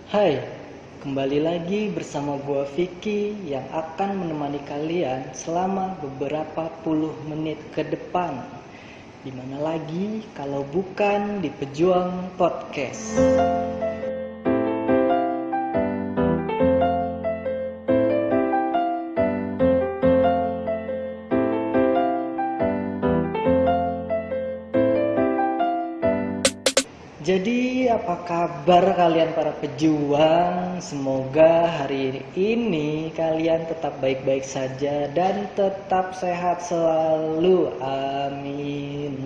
Hai, kembali lagi bersama gua Vicky yang akan menemani kalian selama beberapa puluh menit ke depan. Dimana lagi kalau bukan di Pejuang Podcast. Jadi apa kabar kalian para pejuang? Semoga hari ini kalian tetap baik-baik saja dan tetap sehat selalu. Amin.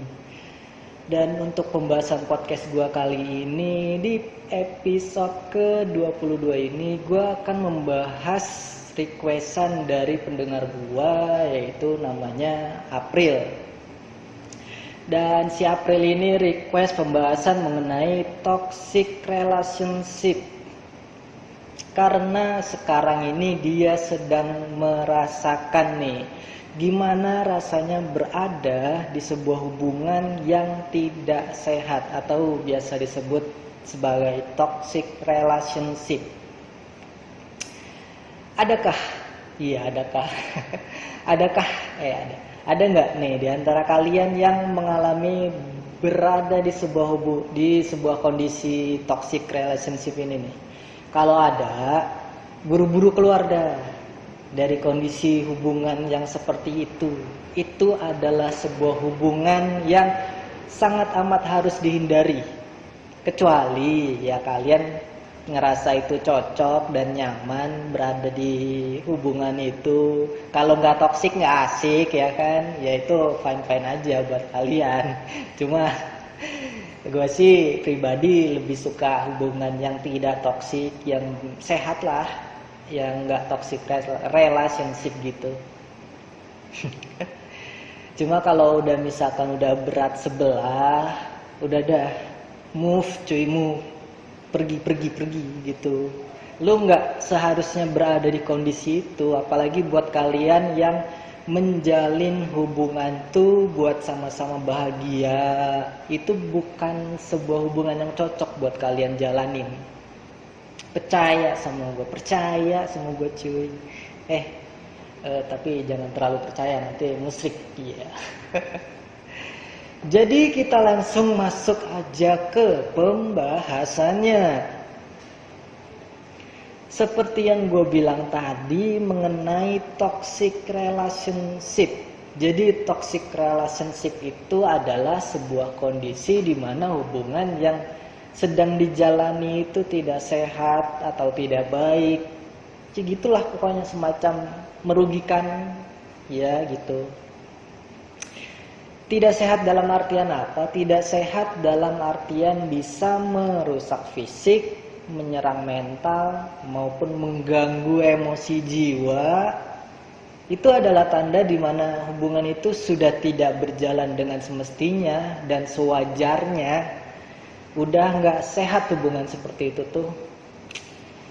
Dan untuk pembahasan podcast gua kali ini, di episode ke-22 ini gua akan membahas requestan dari pendengar gua, yaitu namanya April. Dan si April ini request pembahasan mengenai toxic relationship. Karena sekarang ini dia sedang merasakan nih gimana rasanya berada di sebuah hubungan yang tidak sehat atau biasa disebut sebagai toxic relationship. Adakah? Iya, adakah? Adakah? Ada nggak nih di antara kalian yang mengalami berada di sebuah kondisi toxic relationship ini nih? Kalau ada, buru-buru keluar dari kondisi hubungan yang seperti itu. Itu adalah sebuah hubungan yang sangat amat harus dihindari. Kecuali ya kalian ngerasa itu cocok dan nyaman berada di hubungan itu. Kalau nggak toksik, nggak asik ya kan, ya itu fine aja buat kalian. Cuma gue sih pribadi lebih suka hubungan yang tidak toksik, yang sehat lah, yang nggak toxic relationship gitu. Cuma kalau udah misalkan udah berat sebelah, udah dah move pergi gitu. Lu nggak seharusnya berada di kondisi itu, apalagi buat kalian yang menjalin hubungan tuh buat sama-sama bahagia. Itu bukan sebuah hubungan yang cocok buat kalian jalanin. Percaya sama gue cuy. Tapi jangan terlalu percaya, nanti musyrik ya. Jadi kita langsung masuk aja ke pembahasannya. Seperti yang gue bilang tadi mengenai toxic relationship. Jadi toxic relationship itu adalah sebuah kondisi di mana hubungan yang sedang dijalani itu tidak sehat atau tidak baik. Jadi gitulah pokoknya, semacam merugikan ya gitu. Tidak sehat dalam artian apa? Tidak sehat dalam artian bisa merusak fisik, menyerang mental, maupun mengganggu emosi jiwa. Itu adalah tanda di mana hubungan itu sudah tidak berjalan dengan semestinya dan sewajarnya. Udah nggak sehat hubungan seperti itu tuh.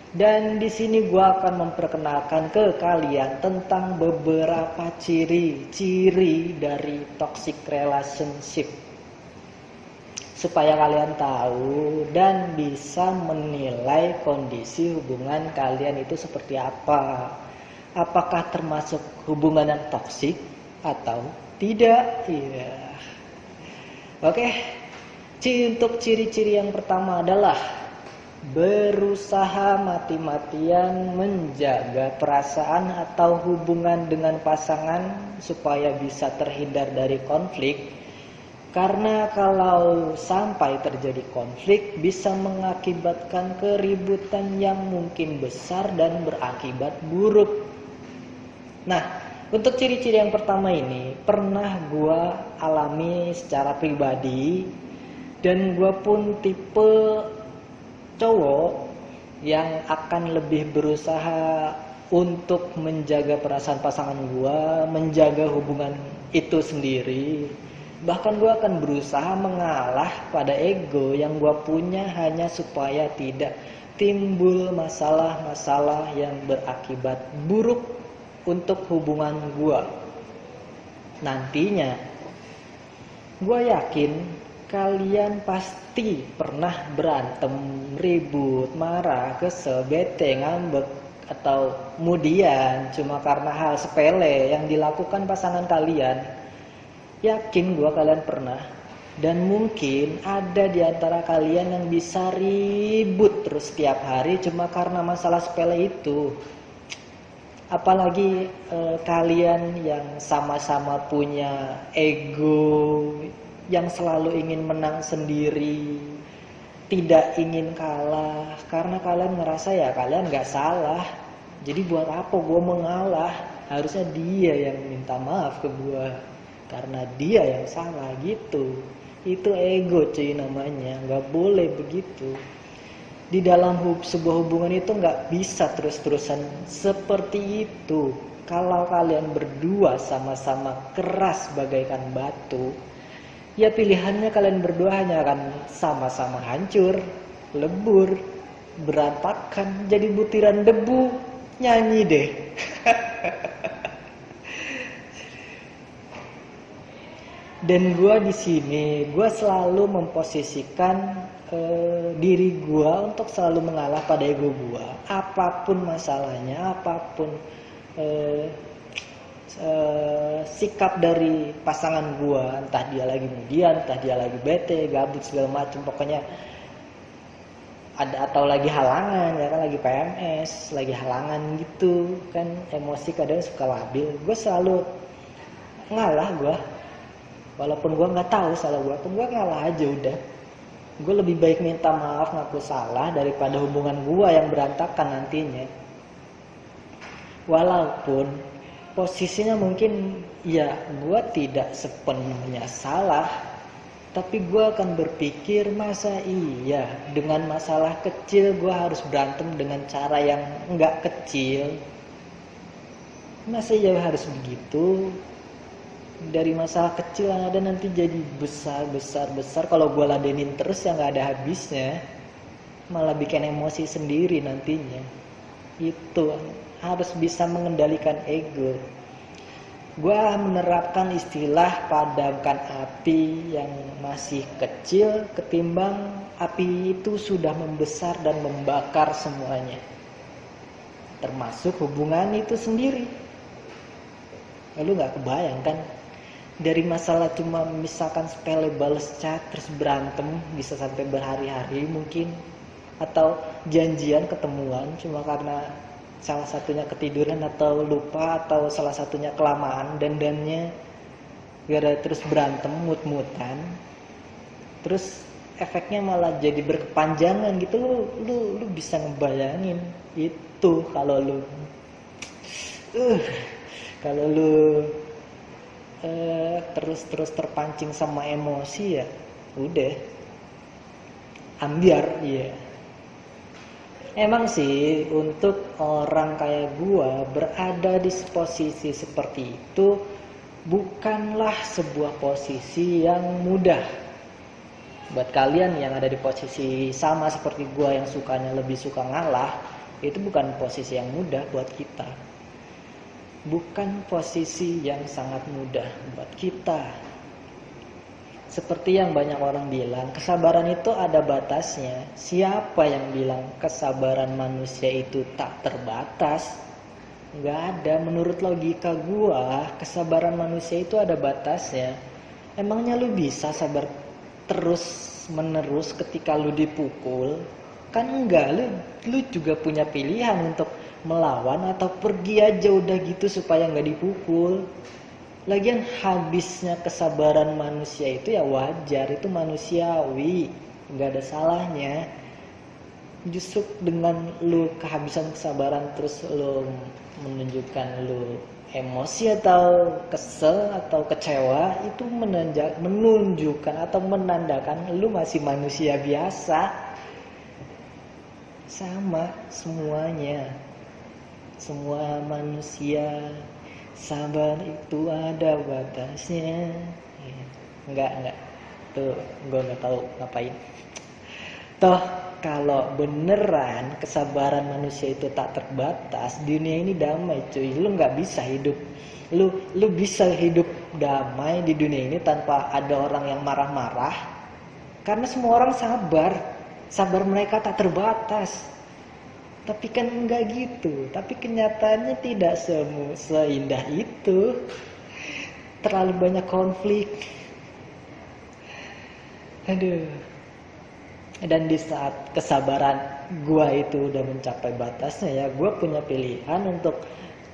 Dan di sini gue akan memperkenalkan ke kalian tentang beberapa ciri-ciri dari toxic relationship, supaya kalian tahu dan bisa menilai kondisi hubungan kalian itu seperti apa. Apakah termasuk hubungan yang toksik atau tidak? Iya. Oke. Untuk ciri-ciri yang pertama adalah berusaha mati-matian menjaga perasaan atau hubungan dengan pasangan supaya bisa terhindar dari konflik. Karena kalau sampai terjadi konflik bisa mengakibatkan keributan yang mungkin besar dan berakibat buruk. Nah, untuk ciri-ciri yang pertama ini pernah gua alami secara pribadi, dan gua pun tipe cowok yang akan lebih berusaha untuk menjaga perasaan pasangan gue, menjaga hubungan itu sendiri. Bahkan gue akan berusaha mengalah pada ego yang gue punya hanya supaya tidak timbul masalah-masalah yang berakibat buruk untuk hubungan gue. Nantinya gue yakin kalian pasti pernah berantem, ribut, marah, kesel, bete, ngambek, atau kemudian cuma karena hal sepele yang dilakukan pasangan kalian. Yakin gua kalian pernah. Dan mungkin ada di antara kalian yang bisa ribut terus setiap hari cuma karena masalah sepele itu. Apalagi kalian yang sama-sama punya ego, yang selalu ingin menang sendiri, tidak ingin kalah, karena kalian ngerasa ya kalian gak salah. Jadi buat apa gue mengalah? Harusnya dia yang minta maaf ke gue, karena dia yang salah gitu. Itu ego cuy namanya, gak boleh begitu. Di dalam sebuah hubungan itu gak bisa terus-terusan seperti itu. Kalau kalian berdua sama-sama keras bagaikan batu, ya pilihannya kalian berdua hanya akan sama-sama hancur, lebur, berantakan, jadi butiran debu. Nyanyi deh. Dan gue di sini, gue selalu memposisikan diri gue untuk selalu mengalah pada ego gue. Apapun masalahnya, apapun sikap dari pasangan gue, entah dia lagi mudian, entah dia lagi bete, gabut segala macam, pokoknya ada, atau lagi halangan, ya kan, lagi PMS, lagi halangan gitu kan, emosi kadang suka labil. Gue selalu ngalah gue, walaupun gue nggak tahu salah gue, pun gue ngalah aja udah. Gue lebih baik minta maaf, ngaku salah, daripada hubungan gue yang berantakan nantinya. Walaupun posisinya mungkin ya gue tidak sepenuhnya salah, tapi gue akan berpikir, masa iya dengan masalah kecil gue harus berantem dengan cara yang nggak kecil? Masa iya harus begitu? Dari masalah kecil yang ada nanti jadi besar. Kalau gue ladenin terus ya nggak ada habisnya, malah bikin emosi sendiri nantinya. Itu harus bisa mengendalikan ego. Gue menerapkan istilah padamkan api yang masih kecil ketimbang api itu sudah membesar dan membakar semuanya, termasuk hubungan itu sendiri. Lalu nggak kebayang kan, dari masalah cuma misalkan sepele balas chat terus berantem bisa sampai berhari-hari mungkin, atau janjian ketemuan cuma karena salah satunya ketiduran atau lupa, atau salah satunya kelamaan dandannya, gara terus berantem mut-mutan, terus efeknya malah jadi berkepanjangan gitu. Lu bisa ngebayangin itu kalau lu terus terpancing sama emosi, ya udah ambiar. Iya, emang sih untuk orang kayak gua berada di posisi seperti itu bukanlah sebuah posisi yang mudah. Buat kalian yang ada di posisi sama seperti gua yang sukanya lebih suka ngalah, itu bukan posisi yang mudah buat kita. Bukan posisi yang sangat mudah buat kita. Seperti yang banyak orang bilang, kesabaran itu ada batasnya. Siapa yang bilang kesabaran manusia itu tak terbatas? Nggak ada. Menurut logika gua, kesabaran manusia itu ada batasnya. Emangnya lu bisa sabar terus menerus ketika lu dipukul? Kan enggak, lu juga punya pilihan untuk melawan atau pergi aja udah gitu supaya nggak dipukul. Lagian habisnya kesabaran manusia itu ya wajar, itu manusiawi, nggak ada salahnya. Justru dengan lu kehabisan kesabaran terus lu menunjukkan lu emosi atau kesel atau kecewa, itu menunjukkan atau menandakan lu masih manusia biasa. Sama semuanya. Semua manusia, sabar itu ada batasnya. Enggak. Tuh, gue nggak tahu ngapain. Toh, kalau beneran kesabaran manusia itu tak terbatas, dunia ini damai cuy. Lu nggak bisa hidup. Lu bisa hidup damai di dunia ini tanpa ada orang yang marah-marah, Karena semua orang sabar mereka tak terbatas. Tapi kan enggak gitu. Tapi kenyataannya tidak seindah itu. Terlalu banyak konflik. Aduh. Dan di saat kesabaran gua itu udah mencapai batasnya ya, gua punya pilihan untuk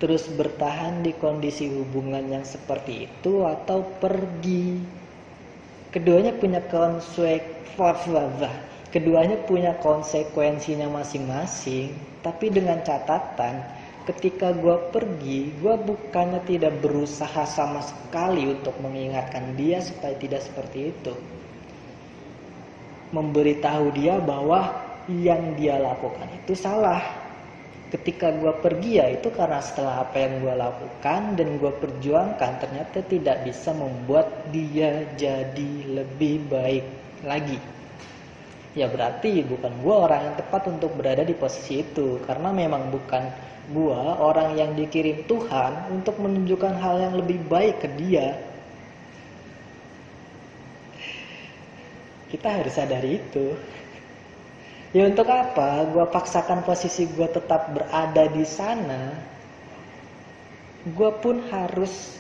terus bertahan di kondisi hubungan yang seperti itu atau pergi. Keduanya punya konsekuensinya masing-masing. Tapi dengan catatan, ketika gue pergi, gue bukannya tidak berusaha sama sekali untuk mengingatkan dia supaya tidak seperti itu. Memberitahu dia bahwa yang dia lakukan itu salah. Ketika gue pergi ya itu karena setelah apa yang gue lakukan dan gue perjuangkan ternyata tidak bisa membuat dia jadi lebih baik lagi. Ya berarti bukan gue orang yang tepat untuk berada di posisi itu. Karena memang bukan gue orang yang dikirim Tuhan untuk menunjukkan hal yang lebih baik ke dia. Kita harus sadari itu. Ya untuk apa gue paksakan posisi gue tetap berada di sana. Gue pun harus.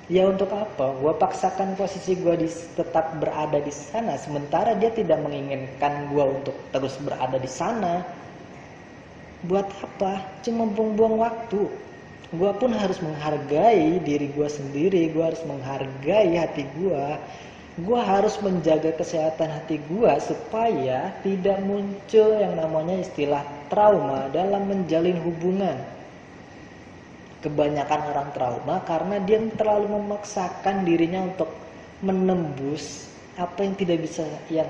Ya untuk apa? Gue paksakan posisi gue tetap berada di sana, sementara dia tidak menginginkan gue untuk terus berada di sana. Buat apa? Cuma buang-buang waktu. Gue pun harus menghargai diri gue sendiri. Gue harus menghargai hati gue. Gue harus menjaga kesehatan hati gue supaya tidak muncul yang namanya istilah trauma dalam menjalin hubungan. Kebanyakan orang trauma karena dia terlalu memaksakan dirinya untuk menembus apa yang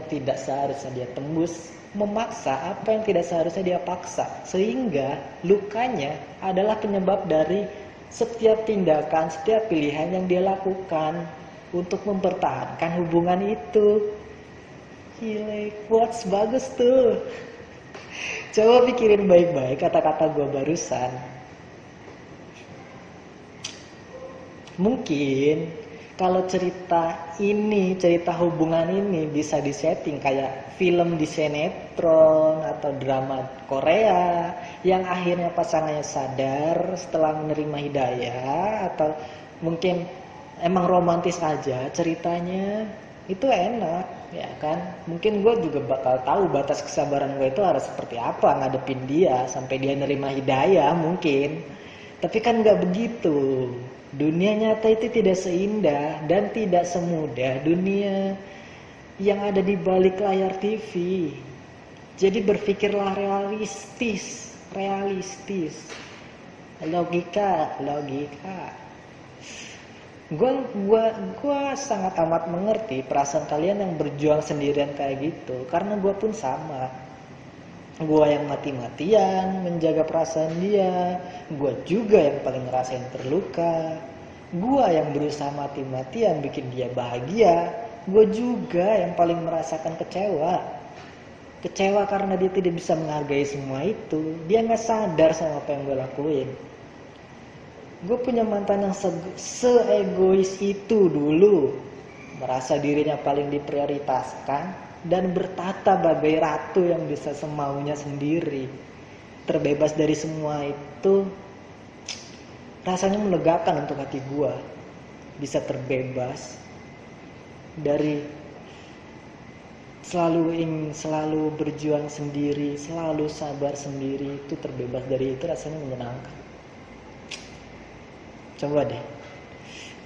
tidak seharusnya dia tembus, memaksa apa yang tidak seharusnya dia paksa, sehingga lukanya adalah penyebab dari setiap tindakan, setiap pilihan yang dia lakukan untuk mempertahankan hubungan itu. Gile, quotes bagus tuh. Coba pikirin baik-baik kata-kata gue barusan. Mungkin kalau cerita hubungan ini bisa disetting kayak film di sinetron atau drama Korea yang akhirnya pasangannya sadar setelah menerima hidayah, atau mungkin emang romantis aja ceritanya, itu enak ya kan. Mungkin gue juga bakal tahu batas kesabaran gue itu harus seperti apa ngadepin dia sampai dia nerima hidayah mungkin. Tapi kan gak begitu. Dunia nyata itu tidak seindah dan tidak semudah dunia yang ada di balik layar TV. Jadi berpikirlah realistis. Logika. Gua sangat amat mengerti perasaan kalian yang berjuang sendirian kayak gitu, karena gua pun sama. Gua yang mati-matian menjaga perasaan dia, gua juga yang paling ngerasain terluka. Gua yang berusaha mati-matian bikin dia bahagia, gua juga yang paling merasakan kecewa karena dia tidak bisa menghargai semua itu. Dia gak sadar sama apa yang gue lakuin. Gue punya mantan yang se-egois itu dulu, merasa dirinya paling diprioritaskan dan bertata bagai ratu yang bisa semaunya sendiri. Terbebas dari semua itu rasanya melegakan untuk hati gue. Bisa terbebas dari selalu berjuang sendiri, selalu sabar sendiri. Itu terbebas dari itu rasanya menyenangkan.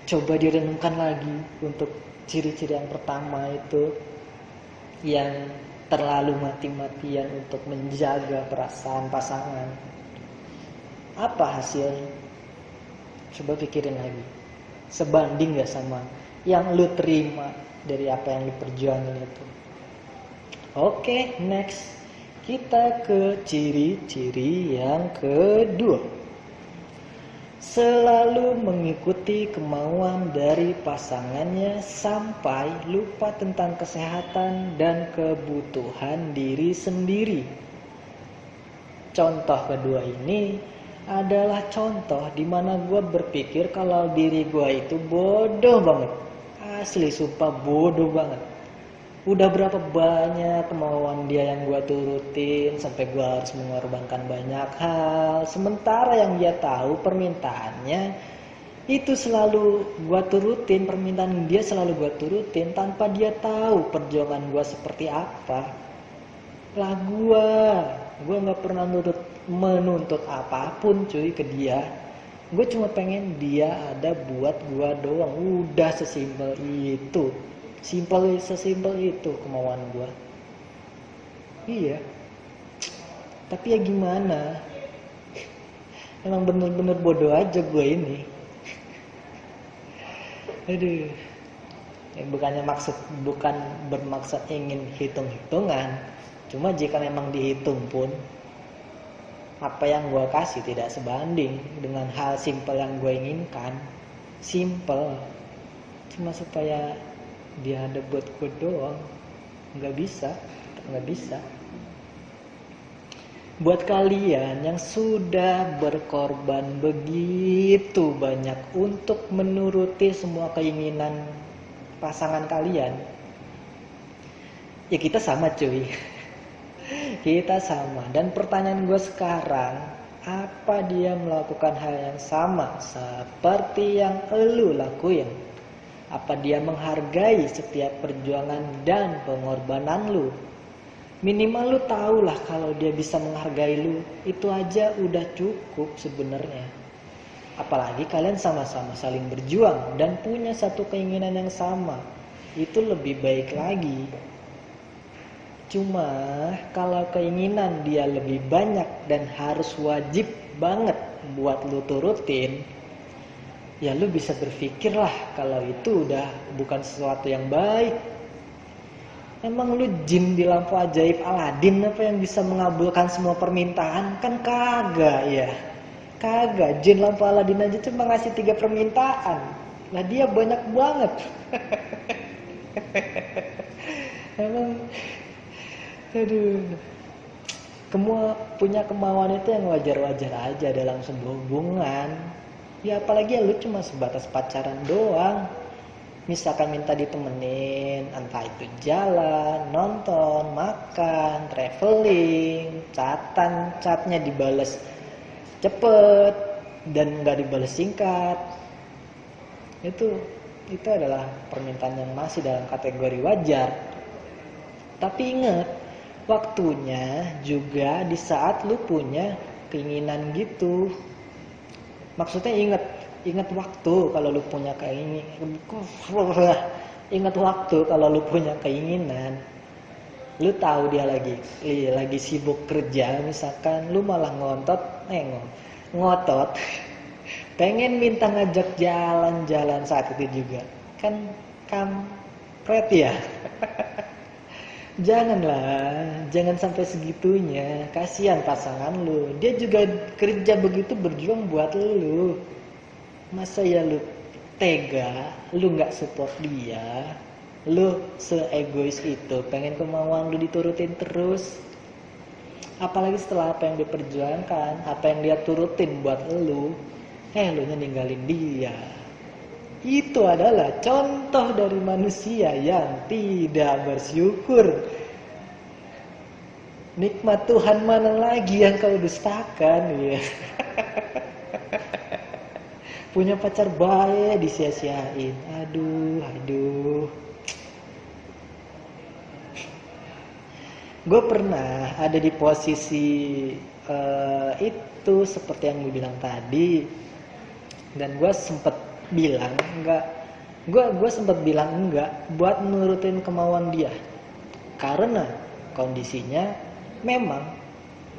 Coba direnungkan lagi untuk ciri-ciri yang pertama itu, yang terlalu mati-matian untuk menjaga perasaan pasangan. Apa hasilnya? Coba pikirin lagi. Sebanding gak sama yang lu terima dari apa yang lu perjuangin itu? Oke, next. Kita ke ciri-ciri yang kedua. Selalu mengikuti kemauan dari pasangannya sampai lupa tentang kesehatan dan kebutuhan diri sendiri. Contoh kedua ini adalah contoh di mana gue berpikir kalau diri gue itu bodoh banget. Asli sumpah bodoh banget. Udah berapa banyak kemauan dia yang gue turutin sampai gue harus mengorbankan banyak hal. Sementara yang dia tahu permintaannya itu selalu gue turutin, permintaan dia selalu gue turutin tanpa dia tahu perjuangan gue seperti apa. Lah gue nggak pernah menuntut apapun cuy ke dia. Gue cuma pengen dia ada buat gue doang. Udah sesimpel itu. Sesimpel itu kemauan gue. Iya. Tapi ya gimana? Emang bener-bener bodoh aja gue ini. Aduh. Bukan bermaksud ingin hitung-hitungan. Cuma jika memang dihitung pun, apa yang gue kasih tidak sebanding dengan hal simpel yang gue inginkan. Simpel. Cuma supaya dia ada buat gue doang. Nggak bisa. Buat kalian yang sudah berkorban begitu banyak untuk menuruti semua keinginan pasangan kalian, ya kita sama cuy. Kita sama. Dan pertanyaan gue sekarang, apa dia melakukan hal yang sama seperti yang elu lakuin? Apa dia menghargai setiap perjuangan dan pengorbanan lu? Minimal lu tahulah kalau dia bisa menghargai lu, itu aja udah cukup sebenarnya. Apalagi kalian sama-sama saling berjuang dan punya satu keinginan yang sama, itu lebih baik lagi. Cuma kalau keinginan dia lebih banyak dan harus wajib banget buat lu turutin, ya lu bisa berpikir lah kalau itu udah bukan sesuatu yang baik. Emang lu jin di lampu ajaib Aladin apa yang bisa mengabulkan semua permintaan? Kan kagak ya. Kagak, jin lampu Aladin aja cuma ngasih 3 permintaan. Lah dia banyak banget. Emang aduh. Punya kemauan itu yang wajar-wajar aja dalam sebuah hubungan. Ya apalagi ya lu cuma sebatas pacaran doang. Misalkan minta ditemenin, entah itu jalan, nonton, makan, traveling, catnya dibales cepet dan nggak dibales singkat. Itu adalah permintaan yang masih dalam kategori wajar. Tapi ingat, waktunya juga di saat lu punya keinginan gitu. Maksudnya ingat waktu kalau lu punya keinginan. Ingat waktu kalau lu punya keinginan. Lu tahu dia lagi sibuk kerja, misalkan lu malah ngotot pengen minta ngajak jalan-jalan saat itu juga. Kan kampret ya. Jangan sampai segitunya. Kasihan pasangan lu. Dia juga kerja begitu berjuang buat lu. Masa ya lu tega, lu nggak support dia, lu se-egois itu, pengen kemauan lu diturutin terus. Apalagi setelah apa yang diperjuangkan, apa yang dia turutin buat lu, lu ninggalin dia. Itu adalah contoh dari manusia yang tidak bersyukur. Nikmat Tuhan mana lagi yang kau dustakan ya? Punya pacar baik disia-siain. Aduh. Gue pernah ada di posisi itu seperti yang gue bilang tadi. Dan gue sempet bilang enggak. Gue sempet bilang enggak buat nurutin kemauan dia. Karena kondisinya memang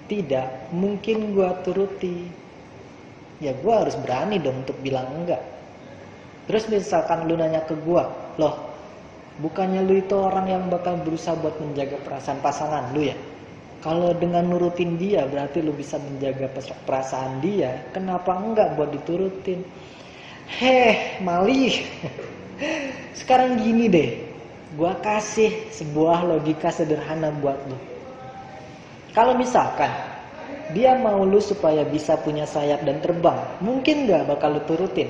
tidak mungkin gue turuti. Ya gue harus berani dong untuk bilang enggak. Terus misalkan lu nanya ke gue, loh bukannya lu itu orang yang bakal berusaha buat menjaga perasaan pasangan lu ya? Kalau dengan nurutin dia berarti lu bisa menjaga perasaan dia. Kenapa enggak buat diturutin? Malih. Sekarang gini deh, gue kasih sebuah logika sederhana buat lu. Kalau misalkan dia mau lu supaya bisa punya sayap dan terbang, mungkin gak bakal lu turutin?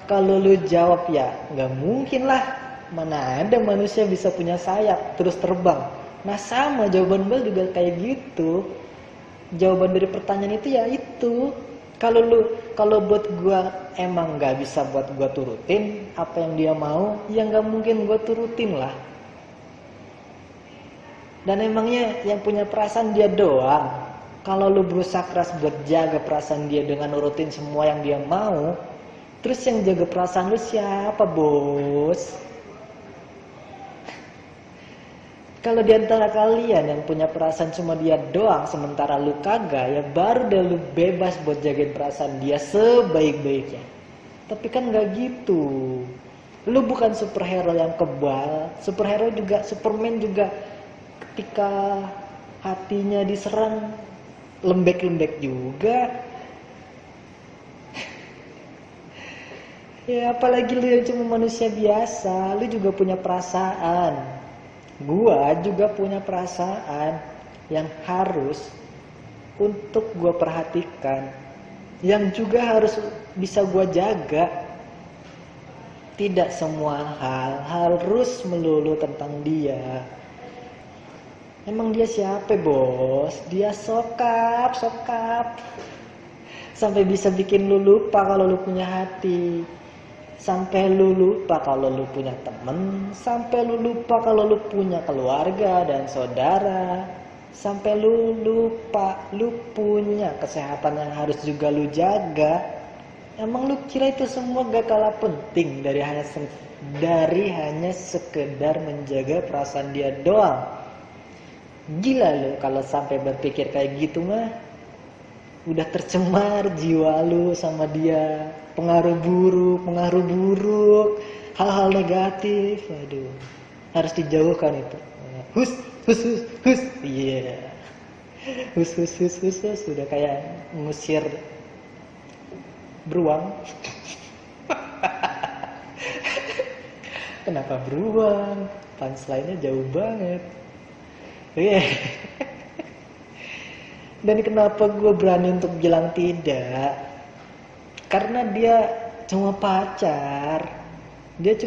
Kalau lu jawab ya nggak mungkin lah, mana ada manusia bisa punya sayap terus terbang. Nah sama jawaban gue juga kayak gitu. Jawaban dari pertanyaan itu ya itu. Kalau buat gue emang nggak bisa buat gue turutin apa yang dia mau, ya nggak mungkin gue turutin lah. Dan emangnya yang punya perasaan dia doang. Kalau lu berusaha keras buat jaga perasaan dia dengan nurutin semua yang dia mau, terus yang jaga perasaan lu siapa, bos? Kalau diantara kalian yang punya perasaan cuma dia doang, sementara lu kagak, ya baru deh lu bebas buat jagain perasaan dia sebaik-baiknya. Tapi kan gak gitu. Lu bukan superhero yang kebal. Superhero juga, Superman juga ketika hatinya diserang lembek-lembek juga. Ya apalagi lu yang cuma manusia biasa, lu juga punya perasaan. Gua juga punya perasaan yang harus untuk gua perhatikan, yang juga harus bisa gua jaga. Tidak semua hal harus melulu tentang dia. Emang dia siapa, bos? Dia sokap. Sampai bisa bikin lu lupa kalau lu punya hati. Sampai lu lupa kalau lu punya temen, sampai lu lupa kalau lu punya keluarga dan saudara, sampai lu lupa lu punya kesehatan yang harus juga lu jaga. Emang lu kira itu semua gak kalah penting dari hanya sekedar menjaga perasaan dia doang? Gila lu kalau sampai berpikir kayak gitu mah. Udah tercemar jiwa lu sama dia, pengaruh buruk, hal-hal negatif, aduh, harus dijauhkan itu. Hus, iya, hus, sudah kayak mengusir beruang. Kenapa beruang? Punchline-nya jauh banget. Iya. Dan kenapa gue berani untuk bilang tidak? Karena dia cuma pacar. Gak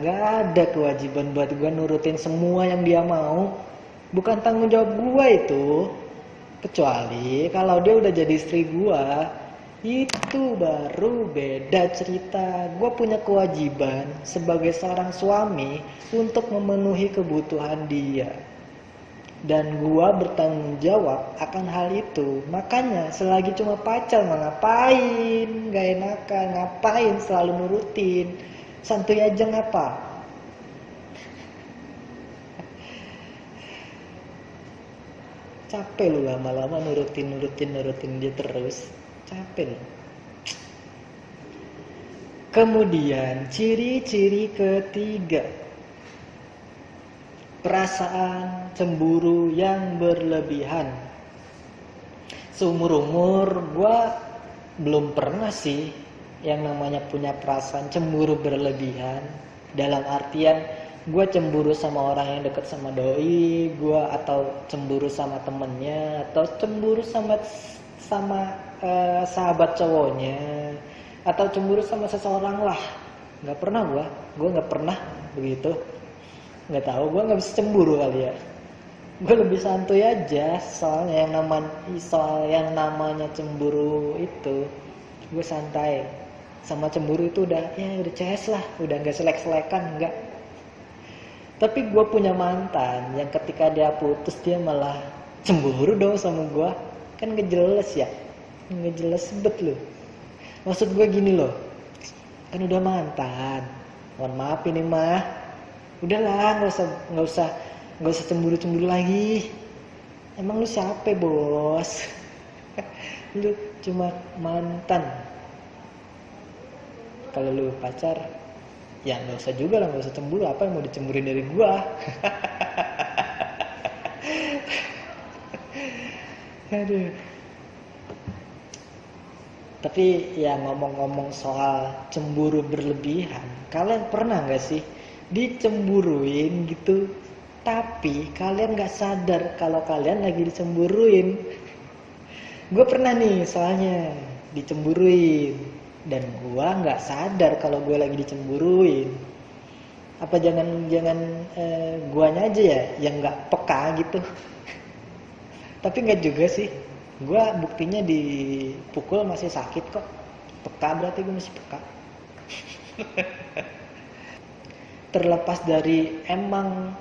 ada kewajiban buat gue nurutin semua yang dia mau. Bukan tanggung jawab gue itu. Kecuali kalau dia udah jadi istri gue, itu baru beda cerita. Gue punya kewajiban sebagai seorang suami untuk memenuhi kebutuhan dia. Dan gua bertanggung jawab akan hal itu. Makanya selagi cuma pacar mah ngapain gak enakan, ngapain selalu nurutin. Santuy aja ngapa. Capek lu lama-lama nurutin dia terus. Capek lu. Kemudian ciri-ciri ketiga, perasaan cemburu yang berlebihan. Seumur-umur gue belum pernah sih yang namanya punya perasaan cemburu berlebihan. Dalam artian gue cemburu sama orang yang deket sama doi gue, atau cemburu sama temennya, atau cemburu sama sahabat cowoknya, atau cemburu sama seseorang lah. Gak pernah gue gak pernah begitu. Nggak tahu, gue nggak bisa cemburu kali ya. Gue lebih santuy aja, soalnya soal yang namanya cemburu itu gue santai. Sama cemburu itu udah CS lah, udah nggak selek-selekan, nggak. Tapi gue punya mantan yang ketika dia putus dia malah cemburu dong sama gue. Kan nggak jelas ya, nggak jelas sebet loh. Maksud gue gini loh, kan udah mantan, mohon maaf ini mah. Udahlah, nggak usah cemburu lagi. Emang lu siapa, bos? Lu cuma mantan. Kalau lu pacar, ya nggak usah juga lah, nggak usah cemburu. Apa yang mau dicemburin dari gua? Aduh. Tapi ya ngomong-ngomong soal cemburu berlebihan, kalian pernah nggak sih dicemburuin gitu, tapi kalian gak sadar kalau kalian lagi dicemburuin? Gue pernah nih soalnya dicemburuin. Dan gua nggak sadar kalau gue lagi dicemburuin. Apa jangan guanya aja ya yang nggak peka gitu. Tapi nggak juga sih. Gua buktinya dipukul masih sakit kok. Peka berarti gue masih peka. Terlepas dari emang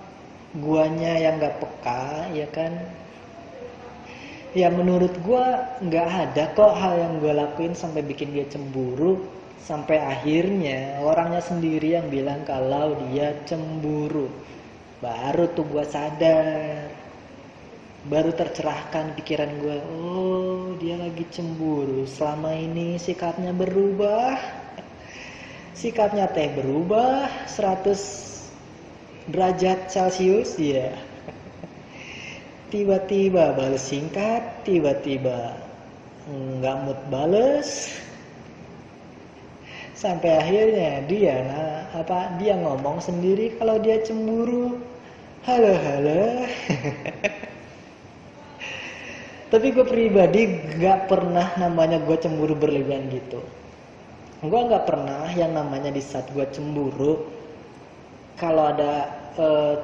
guanya yang nggak peka, ya kan? Ya menurut gua nggak ada kok hal yang gua lakuin sampai bikin dia cemburu. Sampai akhirnya orangnya sendiri yang bilang kalau dia cemburu. Baru tuh gua sadar. Baru tercerahkan pikiran gua. Oh, dia lagi cemburu. Selama ini sikapnya berubah. Sikapnya teh berubah 100 derajat Celcius ya. Tiba-tiba balas singkat, tiba-tiba nggak mood bales. Sampai akhirnya dia ngomong sendiri kalau dia cemburu. Halo. Tapi gue pribadi gak pernah namanya gue cemburu berlebihan gitu. Gue gak pernah yang namanya di saat gue cemburu, kalau ada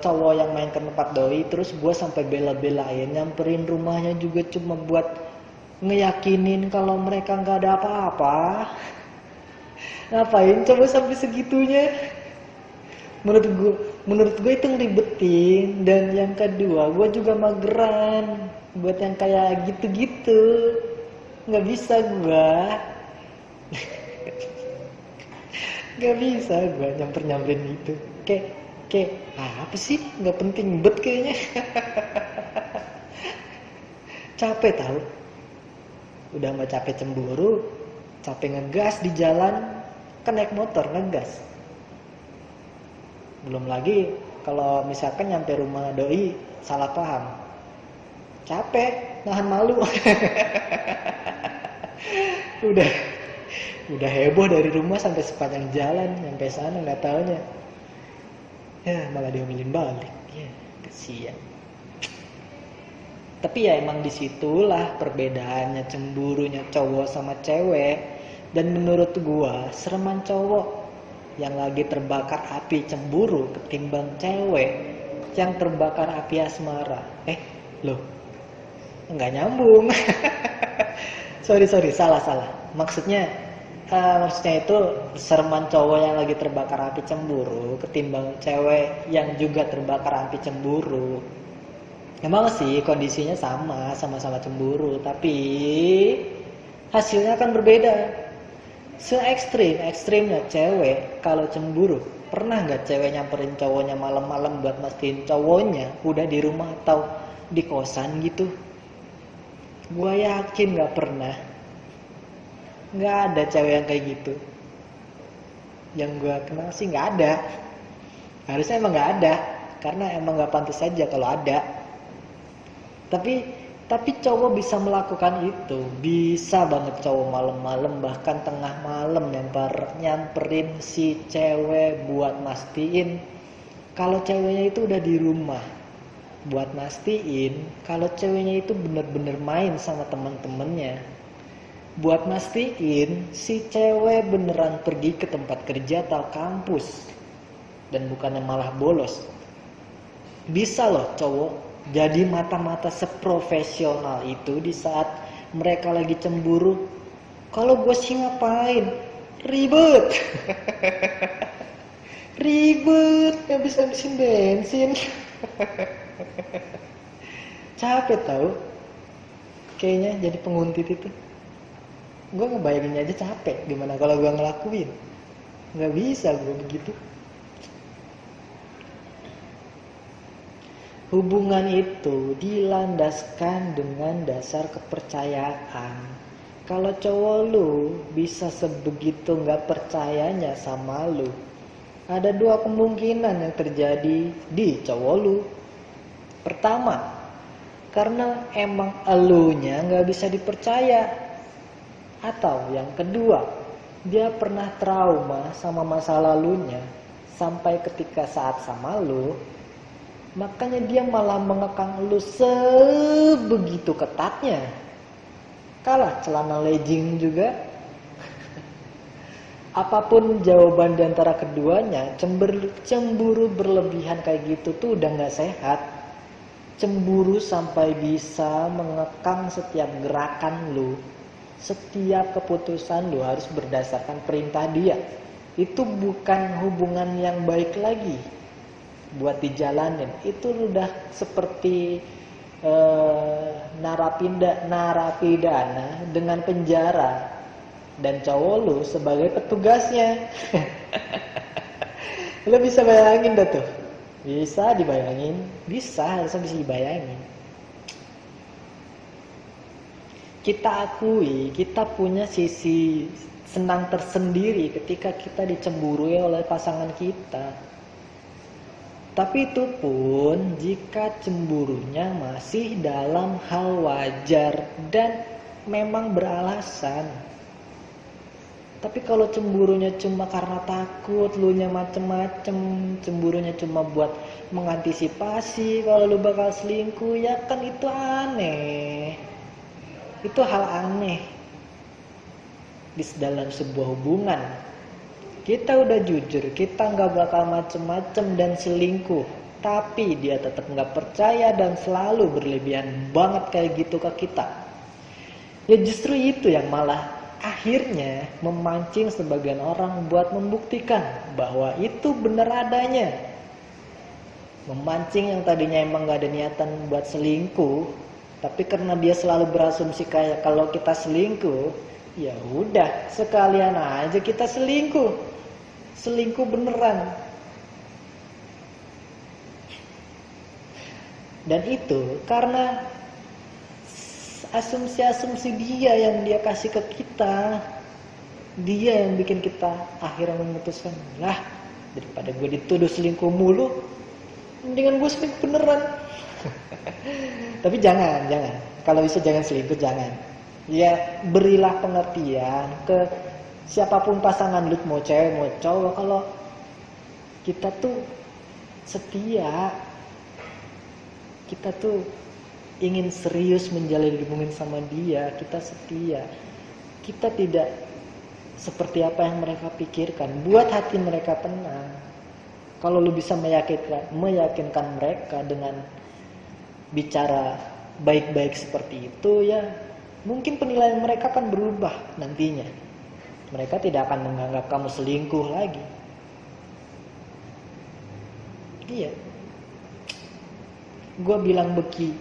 cowok yang main ke tempat doi, terus gue sampai bela-belain nyamperin rumahnya juga cuma buat ngeyakinin kalau mereka gak ada apa-apa. Ngapain coba sampai segitunya? Menurut gue itu ngeribetin. Dan yang kedua, gue juga mageran buat yang kayak gitu-gitu. Nggak bisa gue. Nggak bisa gue nyamperin gitu. Kayak apa sih? Nggak penting bet kayaknya. Capek tahu. Udah mah capek cemburu, capek ngegas di jalan. Kan naik motor ngegas. Belum lagi kalau misalkan nyampe rumah doi salah paham, capek nahan malu. udah heboh dari rumah sampai sepanjang jalan nyampe sana nggak taunya ya malah diomelin balik. Ya kasihan. Tapi ya emang disitulah perbedaannya cemburunya cowok sama cewek. Dan menurut gua sereman cowok yang lagi terbakar api cemburu ketimbang cewek yang terbakar api asmara. Loh, nggak nyambung. sorry, salah. Maksudnya itu sereman cowok yang lagi terbakar api cemburu ketimbang cewek yang juga terbakar api cemburu. Emang sih kondisinya sama-sama cemburu, tapi hasilnya akan berbeda. Se-ekstrimnya cewek kalau cemburu. Pernah gak cewek nyamperin cowoknya malam-malam buat mastiin cowoknya udah di rumah atau di kosan gitu? Gua yakin gak pernah. Gak ada cewek yang kayak gitu. Yang gua kenal sih gak ada. Harusnya emang gak ada. Karena emang gak pantas aja kalau ada. Tapi cowok bisa melakukan itu. Bisa banget cowok malam-malam bahkan tengah malam nyamperin si cewek buat mastiin kalau ceweknya itu udah di rumah. Buat mastiin kalau ceweknya itu bener-bener main sama teman-temannya. Buat mastiin si cewek beneran pergi ke tempat kerja atau kampus. Dan bukannya malah bolos. Bisa loh cowok jadi mata-mata seprofesional itu di saat mereka lagi cemburu. Kalau gue sih ngapain? Ribet. Habis-habisin bensin. Capek tau. Kayaknya jadi penguntit itu. Gue ngebayanginnya aja capek. Gimana kalau gue ngelakuin? Gak bisa gue begitu. Hubungan itu dilandaskan dengan dasar kepercayaan. Kalau cowok lu bisa sebegitu gak percayanya sama lu, ada 2 kemungkinan yang terjadi di cowok lu. Pertama, karena emang elunya gak bisa dipercaya. Atau yang kedua, dia pernah trauma sama masa lalunya sampai ketika saat sama lu, makanya dia malah mengekang lu sebegitu ketatnya. Kalah celana legging juga. Apapun jawaban di antara keduanya, cemburu berlebihan kayak gitu tuh udah nggak sehat. Cemburu sampai bisa mengekang setiap gerakan lu, setiap keputusan lu harus berdasarkan perintah dia. Itu bukan hubungan yang baik lagi buat dijalanin. Itu udah seperti narapidana dengan penjara dan cowok lu sebagai petugasnya. Lu bisa bayangin dah tuh. Bisa dibayangin, harusnya bisa dibayangin. Kita akui, kita punya sisi senang tersendiri ketika kita dicemburui oleh pasangan kita. Tapi itu pun jika cemburunya masih dalam hal wajar dan memang beralasan. Tapi kalau cemburunya cuma karena takut, lu nya macem-macem, cemburunya cuma buat mengantisipasi kalau lu bakal selingkuh, ya kan itu aneh. Itu hal aneh di dalam sebuah hubungan. Kita udah jujur, kita nggak bakal macem-macem dan selingkuh, tapi dia tetap nggak percaya dan selalu berlebihan banget kayak gitu ke kita. Ya justru itu yang malah akhirnya memancing sebagian orang buat membuktikan bahwa itu benar adanya. Memancing yang tadinya emang gak ada niatan buat selingkuh, tapi karena dia selalu berasumsi kayak kalau kita selingkuh, ya udah sekalian aja kita selingkuh. Selingkuh beneran. Dan itu karena asumsi-asumsi dia yang dia kasih ke kita. Dia yang bikin kita akhirnya memutuskan, lah daripada gue dituduh selingkuh mulu, mendingan gue selingkuh beneran. Tapi jangan. Kalau bisa jangan selingkuh, jangan. Ya berilah pengertian ke siapapun pasangan lu, mau cewek mau cowok, kalau kita tuh setia, kita tuh ingin serius menjalin hubungan sama dia, kita setia. Kita tidak seperti apa yang mereka pikirkan. Buat hati mereka tenang. Kalau lu bisa meyakinkan mereka dengan bicara baik-baik seperti itu, ya mungkin penilaian mereka akan berubah nantinya. Mereka tidak akan menganggap kamu selingkuh lagi. Iya. Gue bilang begini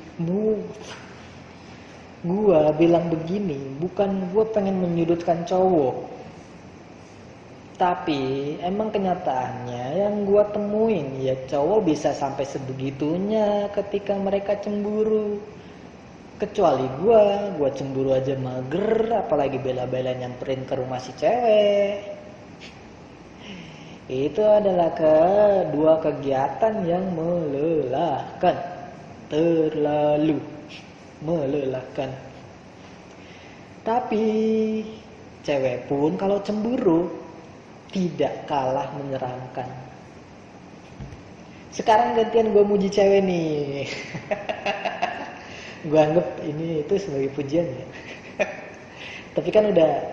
bukan gue pengen menyudutkan cowok, tapi emang kenyataannya yang gue temuin ya cowok bisa sampai sebegitunya ketika mereka cemburu. Kecuali gue cemburu aja mager, apalagi bela-bela nyamperin ke rumah si cewek. Itu adalah kedua kegiatan yang melelahkan, terlalu melelahkan. Tapi cewek pun kalau cemburu tidak kalah menyeramkan. Sekarang gantian gue muji cewek nih. Gue anggap ini itu sebagai pujian ya. Tapi kan udah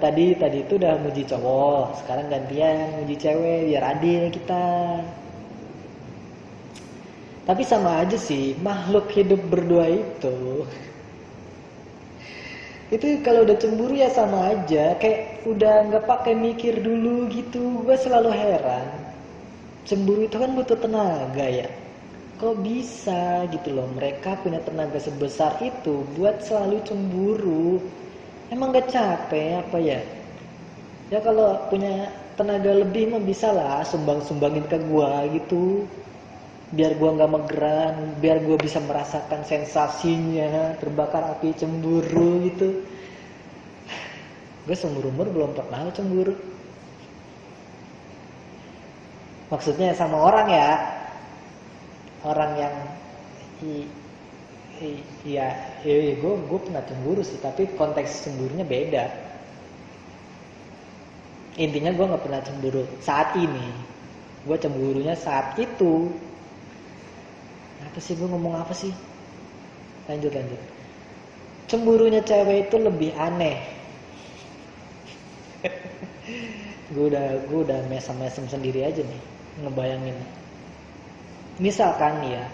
tadi itu udah muji cowok, sekarang gantian muji cewek biar adil kita. Tapi sama aja sih, makhluk hidup berdua itu kalau udah cemburu ya sama aja, kayak udah nggak pakai mikir dulu gitu. Gue selalu heran, cemburu itu kan butuh tenaga ya. Kok bisa gitu loh, mereka punya tenaga sebesar itu buat selalu cemburu. Emang gak capek apa ya? Ya kalau punya tenaga lebih mah bisa lah sumbangin ke gua gitu. Biar gua gak mageran, biar gua bisa merasakan sensasinya terbakar api cemburu gitu. Gue seumur umur belum pernah cemburu. Maksudnya sama orang ya. Orang yang gue pernah cemburu sih, tapi konteks cemburunya beda. Intinya gue nggak pernah cemburu saat ini, gue cemburunya saat itu. Apa sih gue ngomong apa sih? Lanjut. Cemburunya cewek itu lebih aneh. Gue udah mesem-mesem sendiri aja nih ngebayangin. Misalkan ya,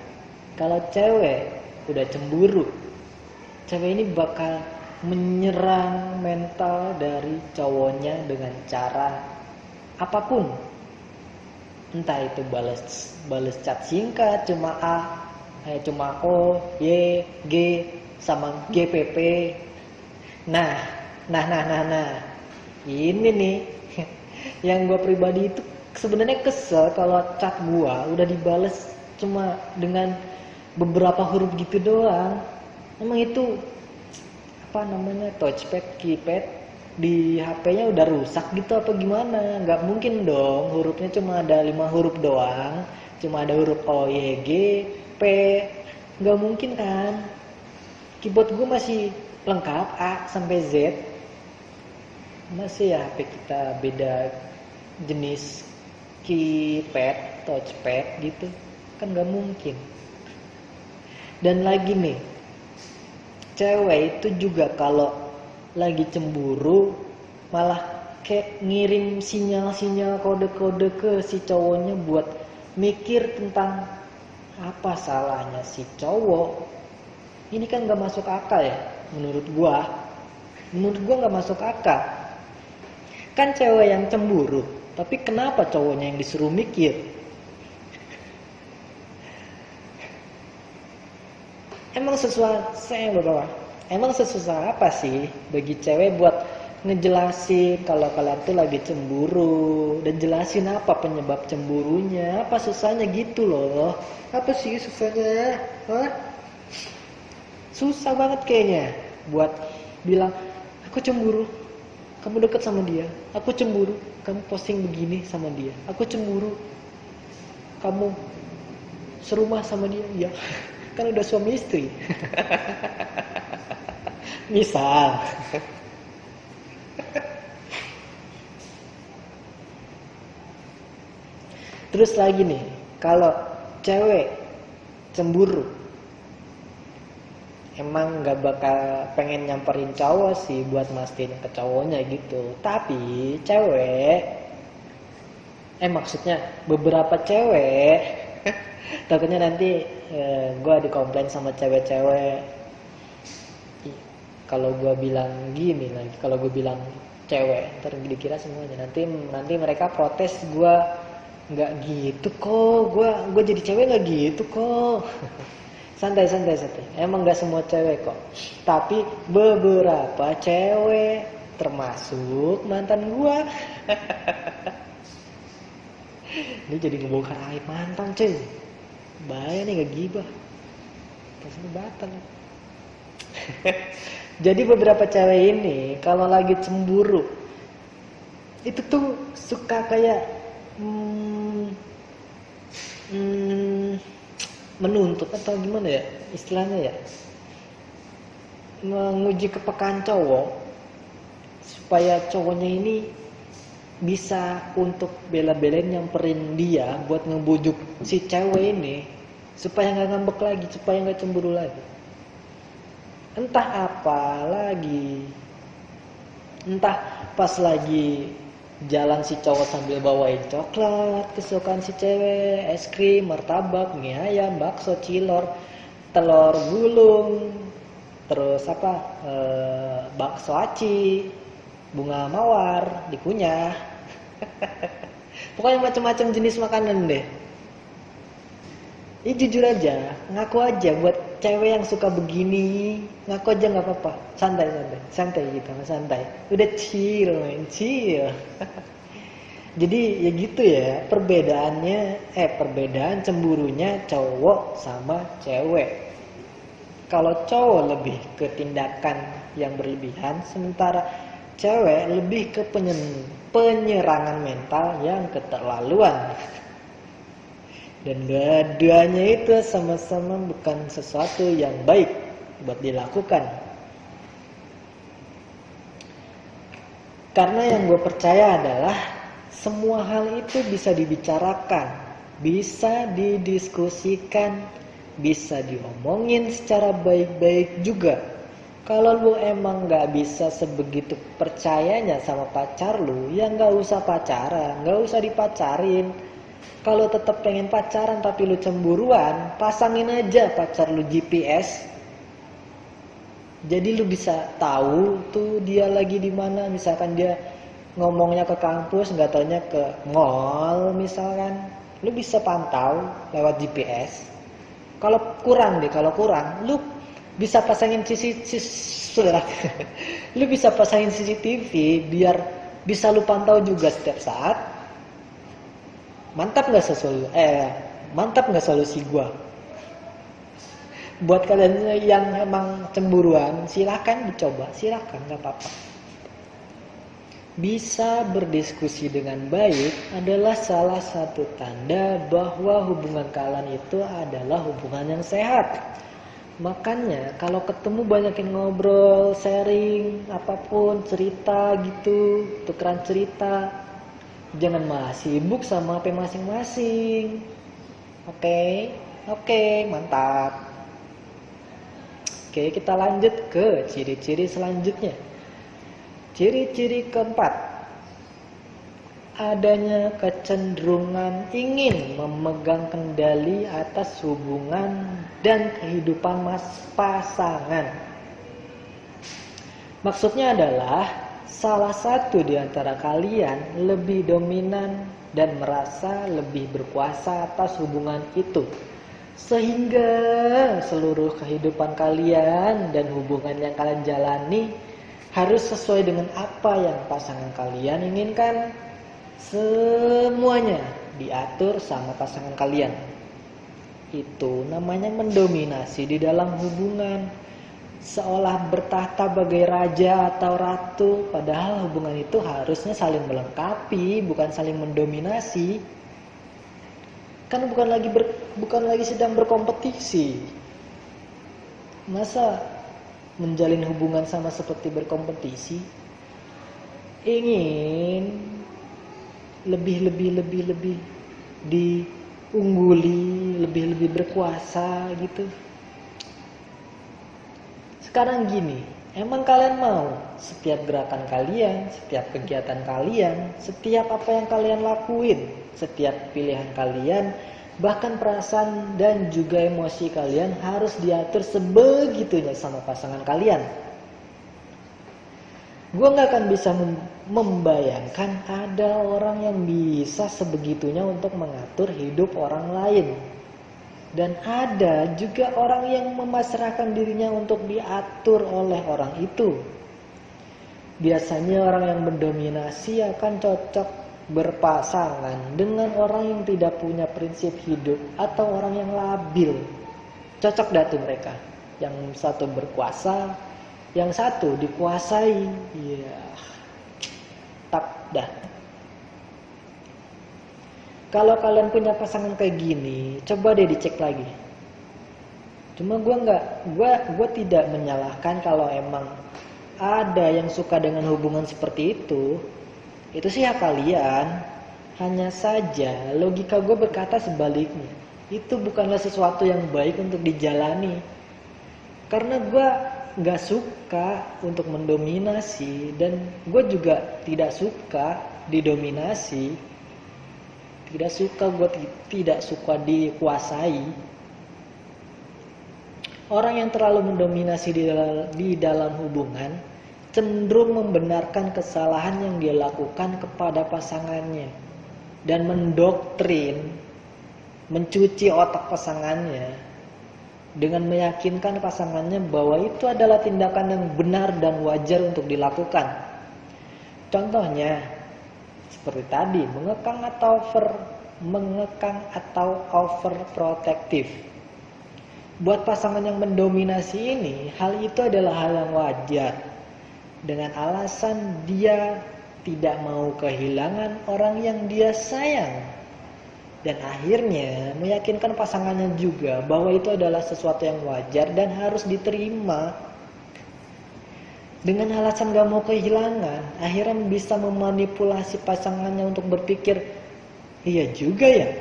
kalau cewek udah cemburu, cewek ini bakal menyerang mental dari cowoknya dengan cara apapun. Entah itu balas chat singkat cuma cuma O, Y, G sama GPP. Nah. Ini nih yang gue pribadi itu sebenarnya kesel kalau chat gue udah dibales cuma dengan beberapa huruf gitu doang. Emang itu apa namanya, touchpad, keypad di HP-nya udah rusak gitu apa gimana? Nggak mungkin dong hurufnya cuma ada 5 huruf doang, cuma ada huruf O, Y, G, P. Nggak mungkin kan? Keyboard gue masih lengkap A sampai Z. Masih ya HP kita beda jenis keypad, touchpad gitu kan nggak mungkin. Dan lagi nih, cewek itu juga kalau lagi cemburu malah kayak ngirim sinyal-sinyal kode-kode ke si cowoknya buat mikir tentang apa salahnya si cowok. Ini kan nggak masuk akal ya menurut gua nggak masuk akal. Kan cewek yang cemburu, tapi kenapa cowoknya yang disuruh mikir? Emang sesusah apa sih bagi cewek buat ngejelasin kalau kalian tuh lagi cemburu, dan jelasin apa penyebab cemburunya? Apa susahnya gitu loh? Apa sih susahnya? Hah? Susah banget kayaknya buat bilang aku cemburu, kamu deket sama dia. Aku cemburu, kamu posting begini sama dia. Aku cemburu, kamu serumah sama dia. Ya, kan udah suami istri. Misal. Terus lagi nih, kalau cewek cemburu, emang gak bakal pengen nyamperin cowok sih buat mastiin ke cowoknya gitu. Tapi cewek, maksudnya beberapa cewek, takutnya nanti gue dikomplain sama cewek-cewek kalau gue bilang gini lagi, kalau gue bilang cewek, ntar dikira semuanya. Nanti mereka protes gue nggak gitu kok, gue jadi cewek nggak gitu kok. santai. Emang nggak semua cewek kok, tapi beberapa cewek, termasuk mantan gue. Ini jadi ngebongkar aib mantan cuy. Bahaya nih, gak gibah. Pasal batal. Jadi beberapa cewek ini kalau lagi cemburu itu tuh suka kayak menuntut atau gimana ya istilahnya ya, menguji kepekaan cowok supaya cowoknya ini bisa untuk bela-belain nyamperin dia buat ngebujuk si cewek ini supaya nggak ngambek lagi, supaya nggak cemburu lagi. Entah apa lagi, entah pas lagi jalan si cowok sambil bawain coklat kesukaan si cewek, es krim, martabak, mie ayam, bakso, cilor, telur gulung, terus bakso aci, bunga mawar dikunyah. Pokoknya macam-macam jenis makanan deh. Ini jujur aja, ngaku aja buat cewek yang suka begini, ngaku aja nggak apa-apa, santai gitu, santai. Udah chill. Jadi ya gitu ya, perbedaan cemburunya cowok sama cewek. Kalau cowok lebih ke tindakan yang berlebihan, sementara cewek lebih ke penyerangan mental yang keterlaluan. Dan dua-duanya itu sama-sama bukan sesuatu yang baik buat dilakukan. Karena yang gue percaya adalah semua hal itu bisa dibicarakan, bisa didiskusikan, bisa diomongin secara baik-baik juga. Kalau lu emang gak bisa sebegitu percayanya sama pacar lu, ya gak usah pacaran, gak usah dipacarin. Kalau tetap pengen pacaran tapi lu cemburuan, pasangin aja pacar lu GPS. Jadi lu bisa tahu tuh dia lagi di mana. Misalkan dia ngomongnya ke kampus, nggak taunya ke mall misalkan, lu bisa pantau lewat GPS. Kalau kurang, lu bisa pasangin lu bisa pasangin CCTV biar bisa lu pantau juga setiap saat. Mantap nggak solusi gua? Buat kalian yang emang cemburuan, silakan dicoba, silakan, nggak apa-apa. Bisa berdiskusi dengan baik adalah salah satu tanda bahwa hubungan kalian itu adalah hubungan yang sehat. Makanya kalau ketemu banyakin ngobrol, sharing, apapun, cerita gitu, tukeran cerita. Jangan malah sibuk sama HP masing-masing. Oke, mantap. Oke, kita lanjut ke ciri-ciri selanjutnya. Ciri-ciri keempat, adanya kecenderungan ingin memegang kendali atas hubungan dan kehidupan pasangan. Maksudnya adalah salah satu di antara kalian lebih dominan dan merasa lebih berkuasa atas hubungan itu. Sehingga seluruh kehidupan kalian dan hubungan yang kalian jalani harus sesuai dengan apa yang pasangan kalian inginkan. Semuanya diatur sama pasangan kalian. Itu namanya mendominasi di dalam hubungan. Seolah bertahta bagai raja atau ratu, padahal hubungan itu harusnya saling melengkapi, bukan saling mendominasi. Kan bukan lagi sedang berkompetisi. Masa menjalin hubungan sama seperti berkompetisi? Ingin lebih diungguli, lebih berkuasa gitu. Sekarang gini, emang kalian mau setiap gerakan kalian, setiap kegiatan kalian, setiap apa yang kalian lakuin, setiap pilihan kalian, bahkan perasaan dan juga emosi kalian harus diatur sebegitunya sama pasangan kalian? Gue gak akan bisa membayangkan ada orang yang bisa sebegitunya untuk mengatur hidup orang lain. Dan ada juga orang yang memasrahkan dirinya untuk diatur oleh orang itu. Biasanya orang yang mendominasi akan cocok berpasangan dengan orang yang tidak punya prinsip hidup atau orang yang labil. Cocok dah tuh mereka. Yang satu berkuasa, yang satu dikuasai. Ya, tak dah. Kalau kalian punya pasangan kayak gini, coba deh dicek lagi. Cuma gue tidak menyalahkan kalau emang ada yang suka dengan hubungan seperti itu sih hak kalian. Hanya saja logika gue berkata sebaliknya. Itu bukanlah sesuatu yang baik untuk dijalani. Karena gue gak suka untuk mendominasi dan gue juga tidak suka didominasi. Gue tidak suka dikuasai. Orang yang terlalu mendominasi di dalam hubungan cenderung membenarkan kesalahan yang dia lakukan kepada pasangannya dan mendoktrin, mencuci otak pasangannya dengan meyakinkan pasangannya bahwa itu adalah tindakan yang benar dan wajar untuk dilakukan. Contohnya seperti tadi, mengekang atau overprotective. Buat pasangan yang mendominasi ini, hal itu adalah hal yang wajar. Dengan alasan dia tidak mau kehilangan orang yang dia sayang. Dan akhirnya meyakinkan pasangannya juga bahwa itu adalah sesuatu yang wajar dan harus diterima. Dengan alasan gak mau kehilangan, akhirnya bisa memanipulasi pasangannya untuk berpikir, iya juga ya,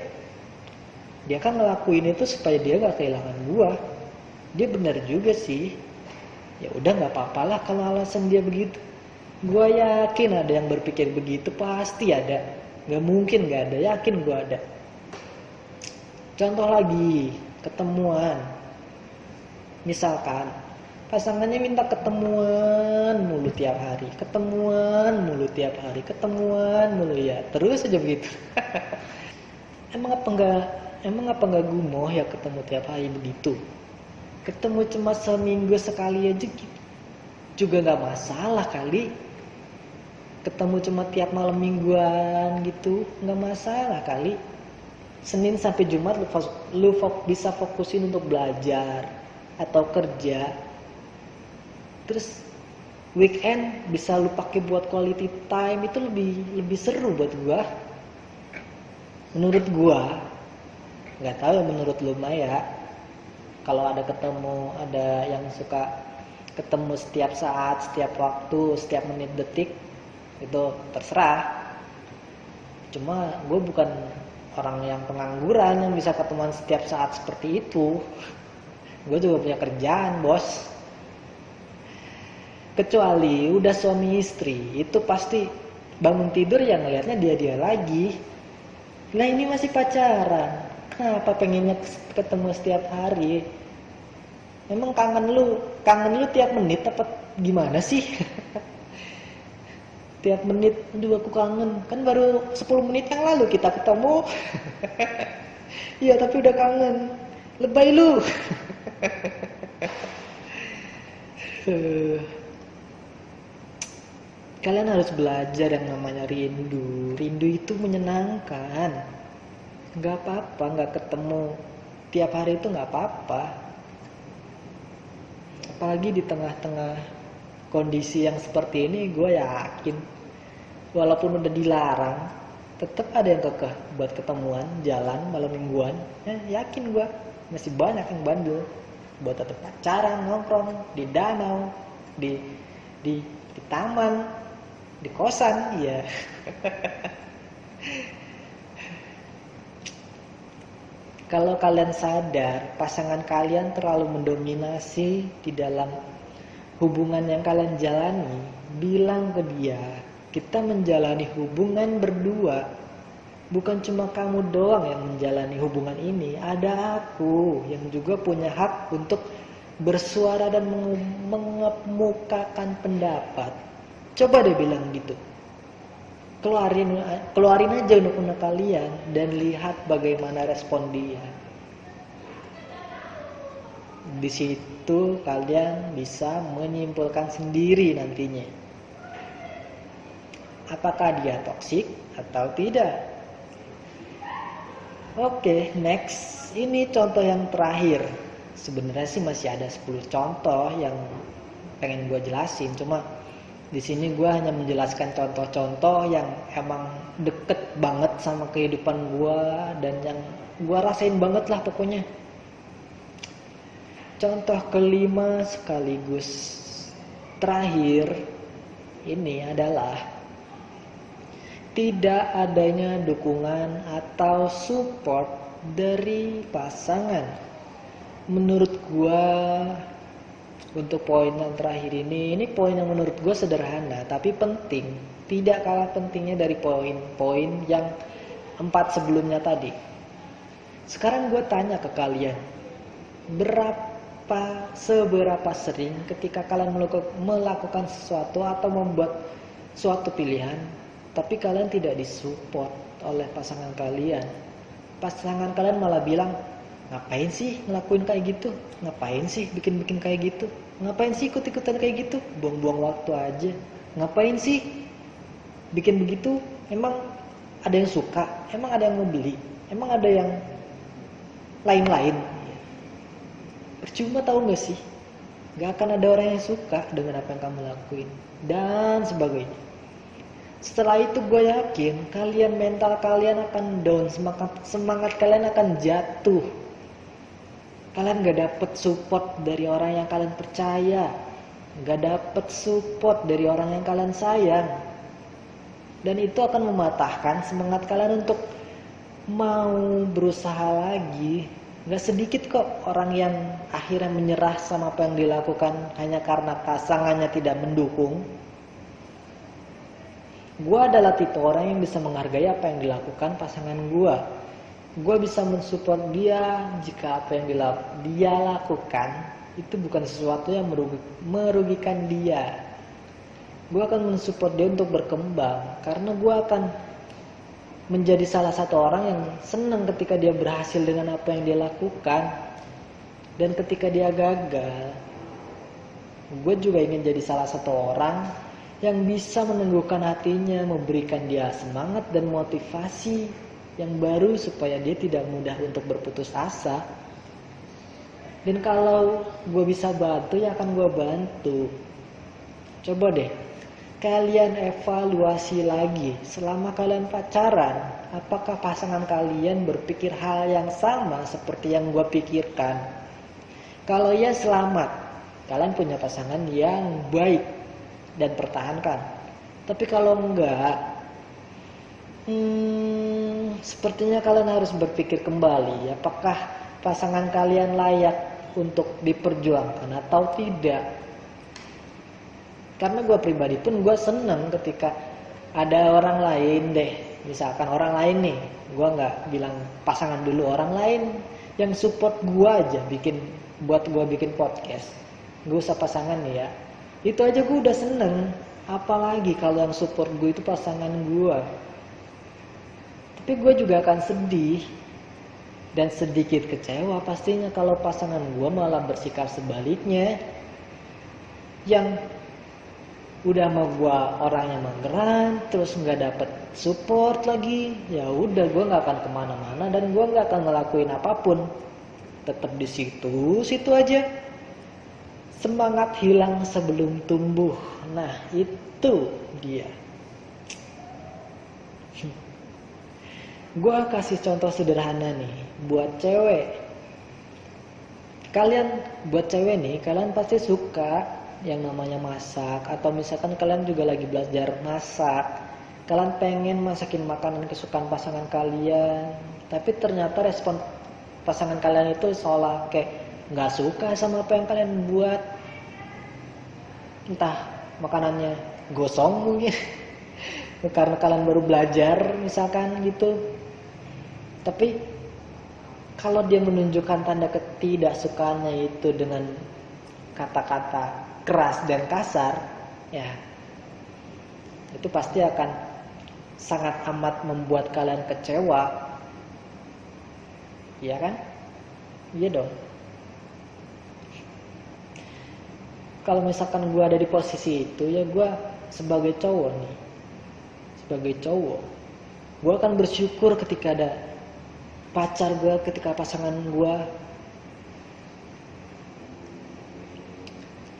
dia kan ngelakuin itu supaya dia gak kehilangan gua. Dia benar juga sih. Ya udah nggak apa-apa lah kalau alasan dia begitu. Gua yakin ada yang berpikir begitu, pasti ada. Nggak mungkin nggak ada, yakin gua ada. Contoh lagi, ketemuan. Misalkan pasangannya minta ketemuan mulu tiap hari, ketemuan mulu tiap hari, ketemuan mulu ya, terus aja begitu. Emang apa nggak gumoh ya ketemu tiap hari begitu? Ketemu cuma seminggu sekali aja juga nggak masalah kali. Ketemu cuma tiap malam mingguan gitu nggak masalah kali. Senin sampai Jumat lu bisa fokusin untuk belajar atau kerja. Terus weekend bisa lu pakai buat quality time, itu lebih seru buat gua. Menurut gua, nggak tahu ya menurut lu mah ya. Kalau ada yang suka ketemu setiap saat, setiap waktu, setiap menit detik, itu terserah. Cuma gue bukan orang yang pengangguran yang bisa ketemuan setiap saat seperti itu. Gue juga punya kerjaan, bos. Kecuali udah suami istri, itu pasti bangun tidur ya ngelihatnya dia lagi. Nah ini masih pacaran, kenapa pengennya ketemu setiap hari? Emang kangen lu tiap menit apa gimana sih? Tiap menit, aduh aku kangen. Kan baru 10 menit yang lalu kita ketemu. Iya tapi udah kangen. Lebay lu. Kalian harus belajar yang namanya rindu. Rindu itu menyenangkan. Gak apa-apa gak ketemu tiap hari itu gak apa-apa. Apalagi di tengah-tengah kondisi yang seperti ini, gue yakin walaupun udah dilarang, tetap ada yang kekeh buat ketemuan, jalan malam mingguan. Yakin gue masih banyak yang bandel buat tetap pacaran, nongkrong di danau, di taman, di kosan, iya. Kalau kalian sadar pasangan kalian terlalu mendominasi di dalam hubungan yang kalian jalani, bilang ke dia, kita menjalani hubungan berdua. Bukan cuma kamu doang yang menjalani hubungan ini, ada aku yang juga punya hak untuk bersuara dan mengemukakan pendapat. Coba deh bilang gitu. Keluarin aja unek-unek kalian dan lihat bagaimana respon dia. Di situ kalian bisa menyimpulkan sendiri nantinya. Apakah dia toksik atau tidak? Oke, next. Ini contoh yang terakhir. Sebenarnya sih masih ada 10 contoh yang pengen gue jelasin, cuma di sini gue hanya menjelaskan contoh-contoh yang emang deket banget sama kehidupan gue dan yang gue rasain banget lah pokoknya. Contoh kelima sekaligus terakhir ini adalah tidak adanya dukungan atau support dari pasangan. Menurut gue, untuk poin yang terakhir ini poin yang menurut gue sederhana tapi penting, tidak kalah pentingnya dari poin-poin yang 4 sebelumnya tadi. Sekarang gue tanya ke kalian, seberapa sering ketika kalian melakukan sesuatu atau membuat suatu pilihan, tapi kalian tidak disupport oleh pasangan kalian? Pasangan kalian malah bilang, ngapain sih ngelakuin kayak gitu? Ngapain sih bikin-bikin kayak gitu? Ngapain sih ikut-ikutan kayak gitu? Buang-buang waktu aja. Ngapain sih bikin begitu? Emang ada yang suka? Emang ada yang mau beli? Emang ada yang lain-lain? Percuma tahu gak sih? Gak akan ada orang yang suka dengan apa yang kamu lakuin. Dan sebagainya. Setelah itu gue yakin mental kalian akan down. Semangat kalian akan jatuh. Kalian gak dapet support dari orang yang kalian percaya, gak dapet support dari orang yang kalian sayang, dan itu akan mematahkan semangat kalian untuk mau berusaha lagi, Gak sedikit kok orang yang akhirnya menyerah sama apa yang dilakukan hanya karena pasangannya tidak mendukung. Gue adalah tipe orang yang bisa menghargai apa yang dilakukan pasangan gue. Gue bisa mensupport dia jika apa yang dia lakukan itu bukan sesuatu yang merugikan dia. Gue akan mensupport dia untuk berkembang karena gue akan menjadi salah satu orang yang senang ketika dia berhasil dengan apa yang dia lakukan. Dan ketika dia gagal, gue juga ingin jadi salah satu orang yang bisa meneguhkan hatinya, memberikan dia semangat dan motivasi yang baru supaya dia tidak mudah untuk berputus asa. Dan kalau gue bisa bantu, ya akan gue bantu. Coba deh kalian evaluasi lagi selama kalian pacaran, apakah pasangan kalian berpikir hal yang sama seperti yang gue pikirkan? Kalau ya selamat, kalian punya pasangan yang baik dan pertahankan. Tapi kalau enggak, sepertinya kalian harus berpikir kembali, apakah pasangan kalian layak untuk diperjuangkan atau tidak. Karena gue pribadi pun gue seneng ketika ada orang lain deh, misalkan orang lain nih, gue nggak bilang pasangan dulu, orang lain yang support gue aja buat gue bikin podcast, gue usah pasangan nih ya, itu aja gue udah seneng. Apalagi kalau yang support gue itu pasangan gue. Tapi gue juga akan sedih dan sedikit kecewa pastinya kalau pasangan gue malah bersikap sebaliknya, yang udah mau gue orang yang mageran, terus nggak dapet support lagi, ya udah gue nggak akan kemana-mana dan gue nggak akan ngelakuin apapun, tetap di situ aja. Semangat hilang sebelum tumbuh, nah itu dia. Gue kasih contoh sederhana nih buat cewek. Buat cewek nih, kalian pasti suka yang namanya masak, atau misalkan kalian juga lagi belajar masak, kalian pengen masakin makanan kesukaan pasangan kalian, tapi ternyata respon pasangan kalian itu seolah kayak nggak suka sama apa yang kalian buat, entah makanannya gosong mungkin karena kalian baru belajar misalkan gitu. Tapi kalau dia menunjukkan tanda ketidaksukaannya itu dengan kata-kata keras dan kasar, ya itu pasti akan sangat amat membuat kalian kecewa, iya kan? Iya dong. Kalau misalkan gue ada di posisi itu, ya gue sebagai cowok nih, gue akan bersyukur ketika ada pacar gue, ketika pasangan gue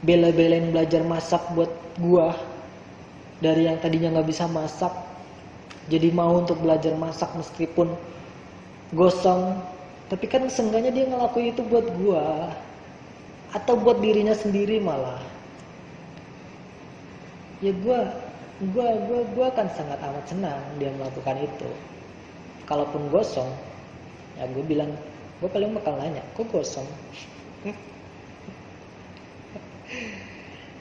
bela-belain belajar masak buat gua, dari yang tadinya nggak bisa masak jadi mau untuk belajar masak meskipun gosong, tapi kan seenggaknya dia ngelakuin itu buat gua atau buat dirinya sendiri malah. Ya gua akan sangat amat senang dia melakukan itu. Kalaupun gosong, ya gue bilang, gue paling bakal nanya, kok gosong?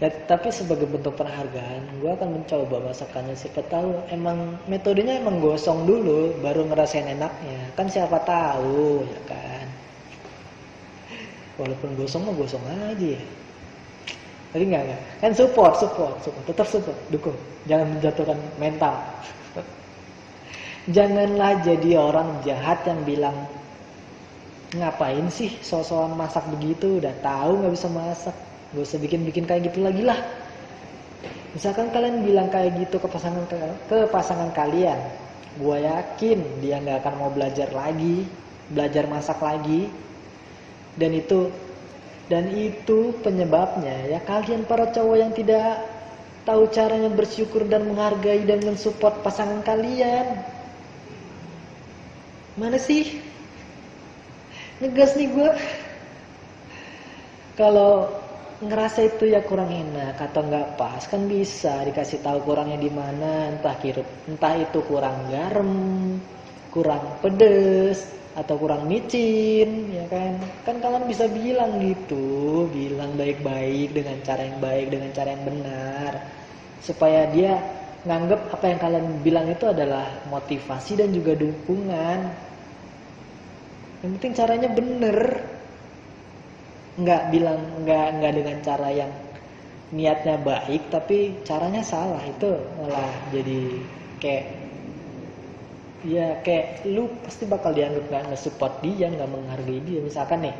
Ya, tapi sebagai bentuk penghargaan, gue akan mencoba masakannya. Siapa tahu emang metodenya emang gosong dulu, baru ngerasain enaknya. Kan siapa tahu, ya kan. Walaupun gosong mah gosong aja ya. Tapi enggak. Kan support, tetap support, dukung. Jangan menjatuhkan mental. Janganlah jadi orang jahat yang bilang, ngapain sih so-soan masak begitu, udah tahu nggak bisa masak. Gak usah bikin kayak gitu lagi lah. Misalkan kalian bilang kayak gitu ke pasangan kalian, gue yakin dia nggak akan mau belajar masak lagi. Dan itu penyebabnya ya kalian para cowok yang tidak tahu caranya bersyukur dan menghargai dan mensupport pasangan kalian. Mana sih? Ngegas nih gue. Kalau ngerasa itu ya kurang enak atau nggak pas, kan bisa dikasih tahu kurangnya di mana, entah itu kurang garam, kurang pedes, atau kurang micin, ya kan? Kan kalian bisa bilang gitu, bilang baik-baik dengan cara yang baik, dengan cara yang benar, supaya dia nganggep apa yang kalian bilang itu adalah motivasi dan juga dukungan. Yang penting caranya bener, nggak dengan cara yang niatnya baik tapi caranya salah, itu malah jadi kayak lu pasti bakal dianggap nggak nge-support dia, nggak menghargai dia. Misalkan nih,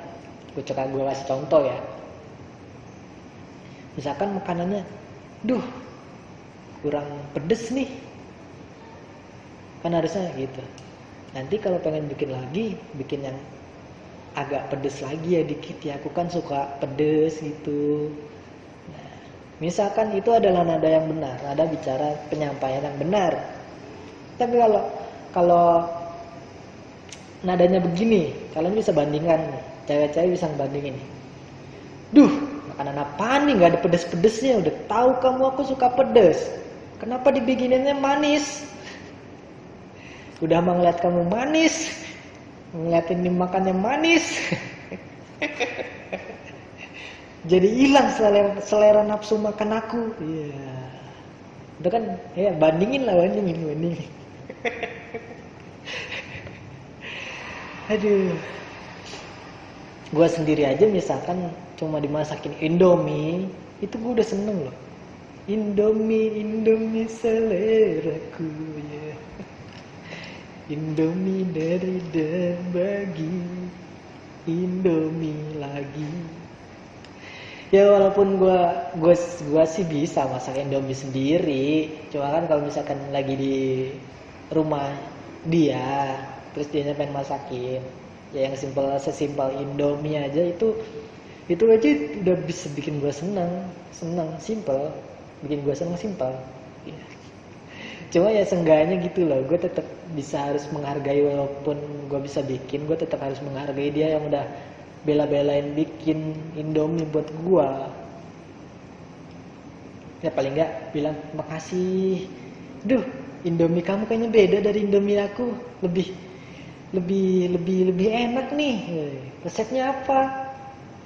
gue kasih contoh ya. Misalkan makanannya, kurang pedes nih, kan harusnya gitu. Nanti kalau pengen bikin lagi, bikin yang agak pedes lagi ya dikit ya, aku kan suka pedes gitu. Nah, misalkan itu adalah nada yang benar, nada bicara penyampaian yang benar. Tapi kalau nadanya begini, kalian bisa bandingkan nih, cewek-cewek bisa bandingin nih. Makanan apaan nih, nggak ada pedes-pedesnya, udah tahu kamu aku suka pedes, kenapa dibikininnya manis? Udah mah ngeliat kamu manis, ngeliatin dimakannya manis. Jadi hilang selera nafsu makan aku. Iya. Udah kan, ya bandingin. Aduh. Gua sendiri aja misalkan cuma dimasakin Indomie, itu gua udah seneng loh. Indomie seleraku ya. Indomie dari dan bagi, Indomie lagi. Ya walaupun gua sih bisa masak Indomie sendiri, cuma kan kalau misalkan lagi di rumah dia, terus dia pengen masakin, ya yang sesimpel Indomie aja itu aja udah bisa bikin gua senang, simple, bikin gua senang simple. Ya. Cuma ya seenggaknya gitu loh, gue tetap bisa harus menghargai, walaupun gue bisa bikin, gue tetap harus menghargai dia yang udah bela-belain bikin Indomie buat gue. Ya paling nggak bilang makasih. Indomie kamu kayaknya beda dari Indomie aku, lebih enak nih. Resepnya apa?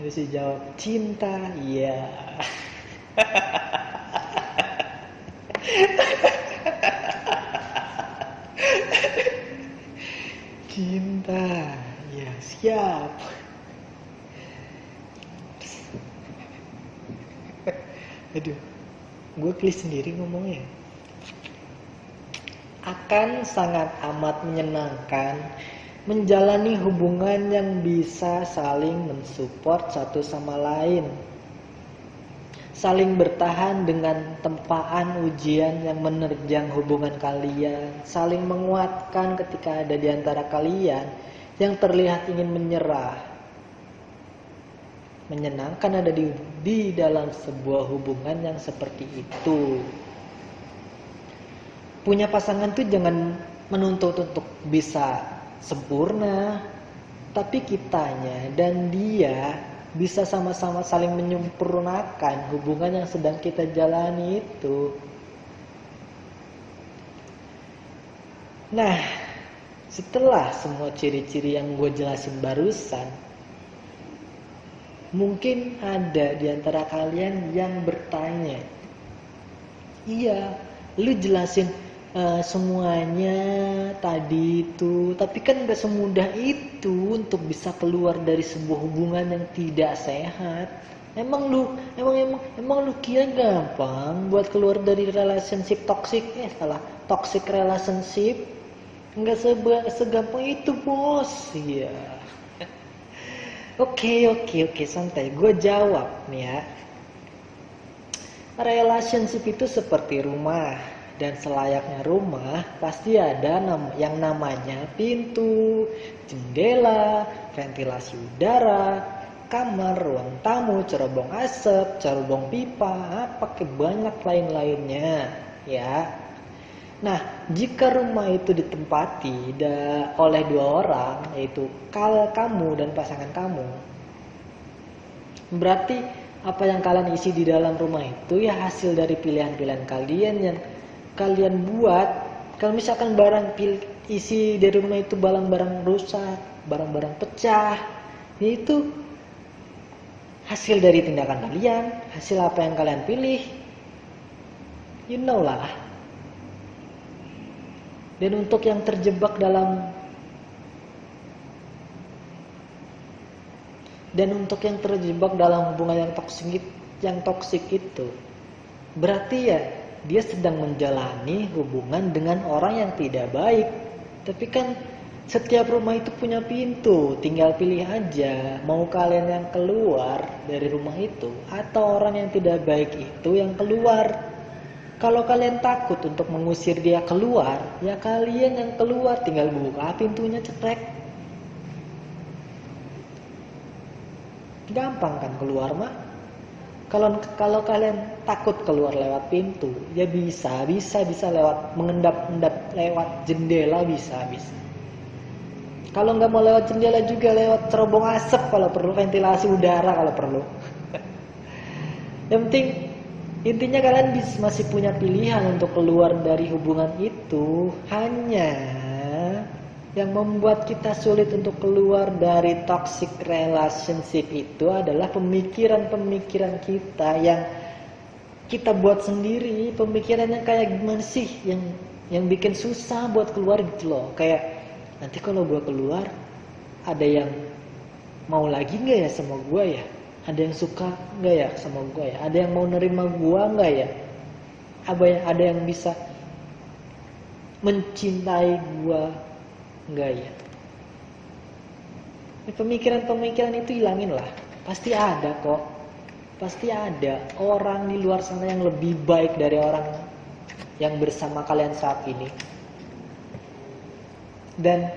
Terus dia jawab cinta. Iya. Cinta, ya siap. Aduh, gue klis sendiri ngomongnya. Akan sangat amat menyenangkan menjalani hubungan yang bisa saling mensupport satu sama lain, saling bertahan dengan tempaan ujian yang menerjang hubungan kalian, saling menguatkan ketika ada di antara kalian yang terlihat ingin menyerah. Menyenangkan ada di dalam sebuah hubungan yang seperti itu. Punya pasangan tuh jangan menuntut untuk bisa sempurna, tapi kitanya dan dia bisa sama-sama saling menyempurnakan hubungan yang sedang kita jalani itu. Nah, setelah semua ciri-ciri yang gue jelasin barusan, mungkin ada di antara kalian yang bertanya, iya, lu jelasin semuanya tadi itu, tapi kan gak semudah itu untuk bisa keluar dari sebuah hubungan yang tidak sehat. Emang lu kira gampang buat keluar dari relationship toxic relationship? Nggak segampang itu, bos. Iya. Oke, santai. Gue jawab nih ya. Relationship itu seperti rumah. Dan selayaknya rumah pasti ada yang namanya pintu, jendela, ventilasi udara, kamar, ruang tamu, cerobong asap, cerobong pipa, banyak lain-lainnya ya. Nah, jika rumah itu ditempati oleh dua orang, yaitu kamu dan pasangan kamu, berarti apa yang kalian isi di dalam rumah itu ya hasil dari pilihan-pilihan kalian yang kalian buat. Kalau misalkan isi dari rumah itu barang-barang rusak, barang-barang pecah. Itu hasil dari tindakan kalian, hasil apa yang kalian pilih. You know lah. Dan untuk yang terjebak dalam hubungan yang toksik itu, berarti ya dia sedang menjalani hubungan dengan orang yang tidak baik. Tapi kan setiap rumah itu punya pintu, tinggal pilih aja mau kalian yang keluar dari rumah itu atau orang yang tidak baik itu yang keluar. Kalau kalian takut untuk mengusir dia keluar, ya kalian yang keluar, tinggal buka pintunya cekrek. Gampang kan keluar mah. Kalau kalian takut keluar lewat pintu, ya bisa lewat mengendap-endap lewat jendela bisa. Kalau nggak mau lewat jendela juga lewat cerobong asap kalau perlu, ventilasi udara kalau perlu. Yang penting intinya kalian masih punya pilihan untuk keluar dari hubungan itu. Hanya yang membuat kita sulit untuk keluar dari toxic relationship itu adalah pemikiran-pemikiran kita yang kita buat sendiri. Pemikirannya kayak gimana sih yang bikin susah buat keluar gitu loh. Kayak nanti kalau gue keluar, ada yang mau lagi gak ya sama gue ya? Ada yang suka gak ya sama gue ya? Ada yang mau nerima gue gak ya? Ada yang bisa mencintai gue gak ya? Pemikiran-pemikiran itu hilangin lah. Pasti ada kok. Pasti ada orang di luar sana yang lebih baik dari orang yang bersama kalian saat ini. Dan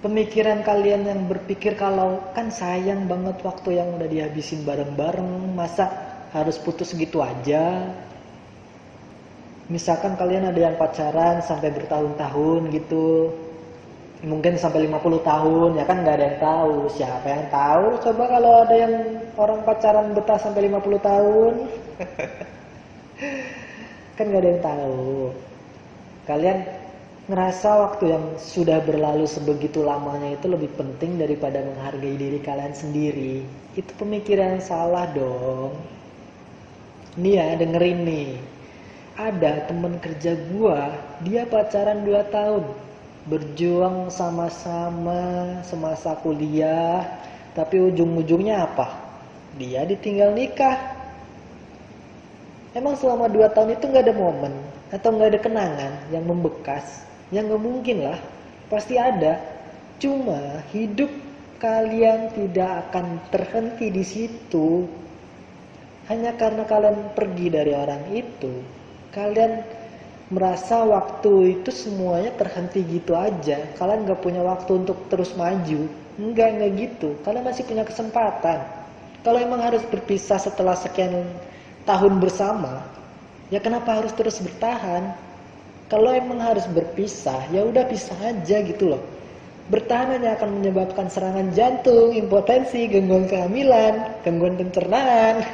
pemikiran kalian yang berpikir kalau kan sayang banget waktu yang udah dihabisin bareng-bareng, masa harus putus gitu aja. Misalkan kalian ada yang pacaran sampai bertahun-tahun gitu, mungkin sampai 50 tahun, ya kan nggak ada yang tahu. Siapa yang tahu? Coba kalau ada yang orang pacaran betah sampai 50 tahun. Kan nggak ada yang tahu. Kalian ngerasa waktu yang sudah berlalu sebegitu lamanya itu lebih penting daripada menghargai diri kalian sendiri. Itu pemikiran yang salah dong. Nih ya, dengerin nih. Ada temen kerja gua, dia pacaran 2 tahun. Berjuang sama-sama semasa kuliah. Tapi ujung-ujungnya apa? Dia ditinggal nikah. Emang selama 2 tahun itu gak ada momen atau gak ada kenangan yang membekas? Ya gak mungkin lah, pasti ada. Cuma hidup kalian tidak akan terhenti di situ. Hanya karena kalian pergi dari orang itu, kalian merasa waktu itu semuanya terhenti gitu aja. Kalian gak punya waktu untuk terus maju. Enggak gitu. Kalian masih punya kesempatan. Kalau emang harus berpisah setelah sekian tahun bersama, ya kenapa harus terus bertahan? Kalau emang harus berpisah, ya udah pisah aja gitu loh. Bertahan hanya akan menyebabkan serangan jantung, impotensi, gangguan kehamilan, gangguan pencernaan.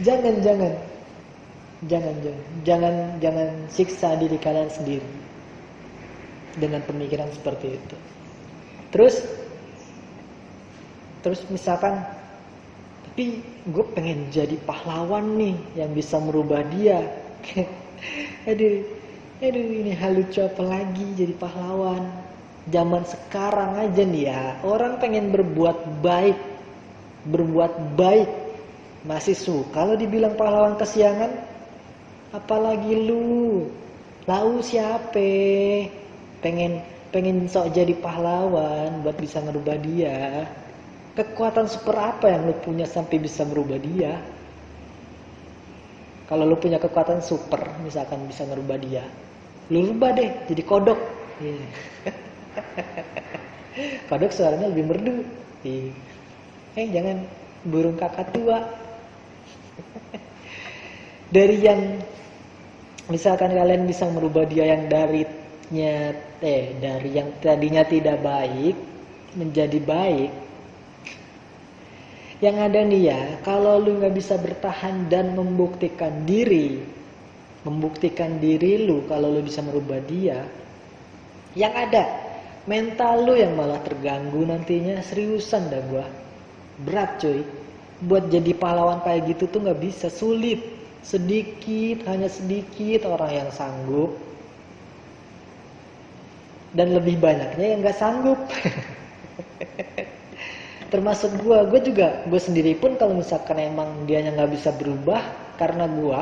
Jangan siksa diri kalian sendiri dengan pemikiran seperti itu. Terus misalkan, tapi gue pengen jadi pahlawan nih yang bisa merubah dia. aduh ini hal lucu apa lagi jadi pahlawan. Zaman sekarang aja nih ya, orang pengen berbuat baik masih suka kalau dibilang pahlawan kesiangan. Apalagi lu siapa pengen sok jadi pahlawan buat bisa ngerubah dia. Kekuatan super apa yang lu punya sampai bisa merubah dia? Kalau lu punya kekuatan super, misalkan bisa ngerubah dia, lu rubah deh jadi kodok. Yeah. Kodok suaranya lebih merdu. Jangan burung kakak tua. Dari yang misalkan kalian bisa merubah dia yang dari yang tadinya tidak baik menjadi baik. Yang ada nih ya, kalau lu gak bisa bertahan dan membuktikan diri lu kalau lu bisa merubah dia, Yang ada mental lu yang malah terganggu nantinya. Seriusan dah gua. Berat cuy. Buat jadi pahlawan kayak gitu tuh gak bisa, sulit. Sedikit, hanya sedikit orang yang sanggup. Dan lebih banyaknya yang gak sanggup. Termasuk gue sendiri pun kalau misalkan emang dianya gak bisa berubah karena gue,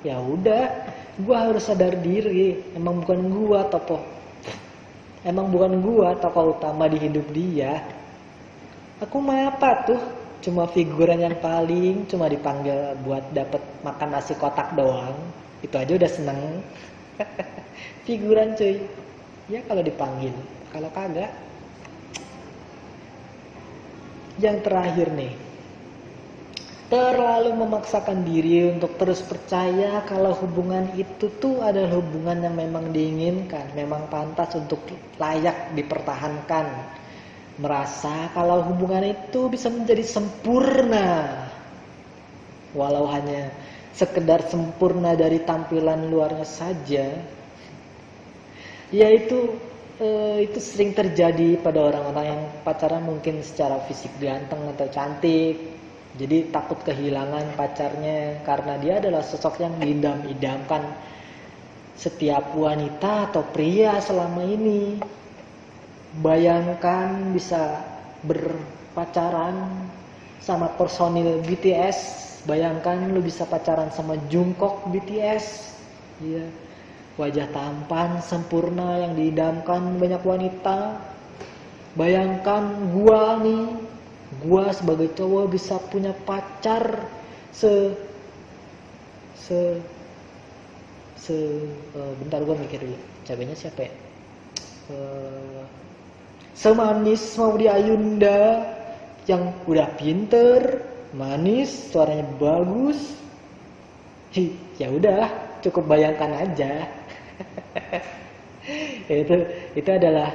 ya udah, gue harus sadar diri. Emang bukan gue tokoh utama di hidup dia. Aku mah apa tuh? Cuma figuran yang paling, cuma dipanggil buat dapet makan nasi kotak doang. Itu aja udah seneng. Figuran cuy. Ya kalau dipanggil, kalau kagak. Yang terakhir nih, terlalu memaksakan diri untuk terus percaya kalau hubungan itu tuh adalah hubungan yang memang diinginkan, memang pantas untuk layak dipertahankan. Merasa kalau hubungan itu bisa menjadi sempurna, walau hanya sekedar sempurna dari tampilan luarnya saja. Yaitu itu sering terjadi pada orang-orang yang pacaran mungkin secara fisik ganteng atau cantik. Jadi takut kehilangan pacarnya karena dia adalah sosok yang diidam-idamkan setiap wanita atau pria selama ini. Bayangkan bisa berpacaran sama personil BTS. Bayangkan lu bisa pacaran sama Jungkook BTS. Iya. Wajah tampan sempurna yang diidamkan banyak wanita. Bentar gua mikir dulu. Cabenya siapa ya? Semanis Maudy Ayunda yang udah pinter, manis, suaranya bagus. Ya udah, cukup bayangkan aja. itu adalah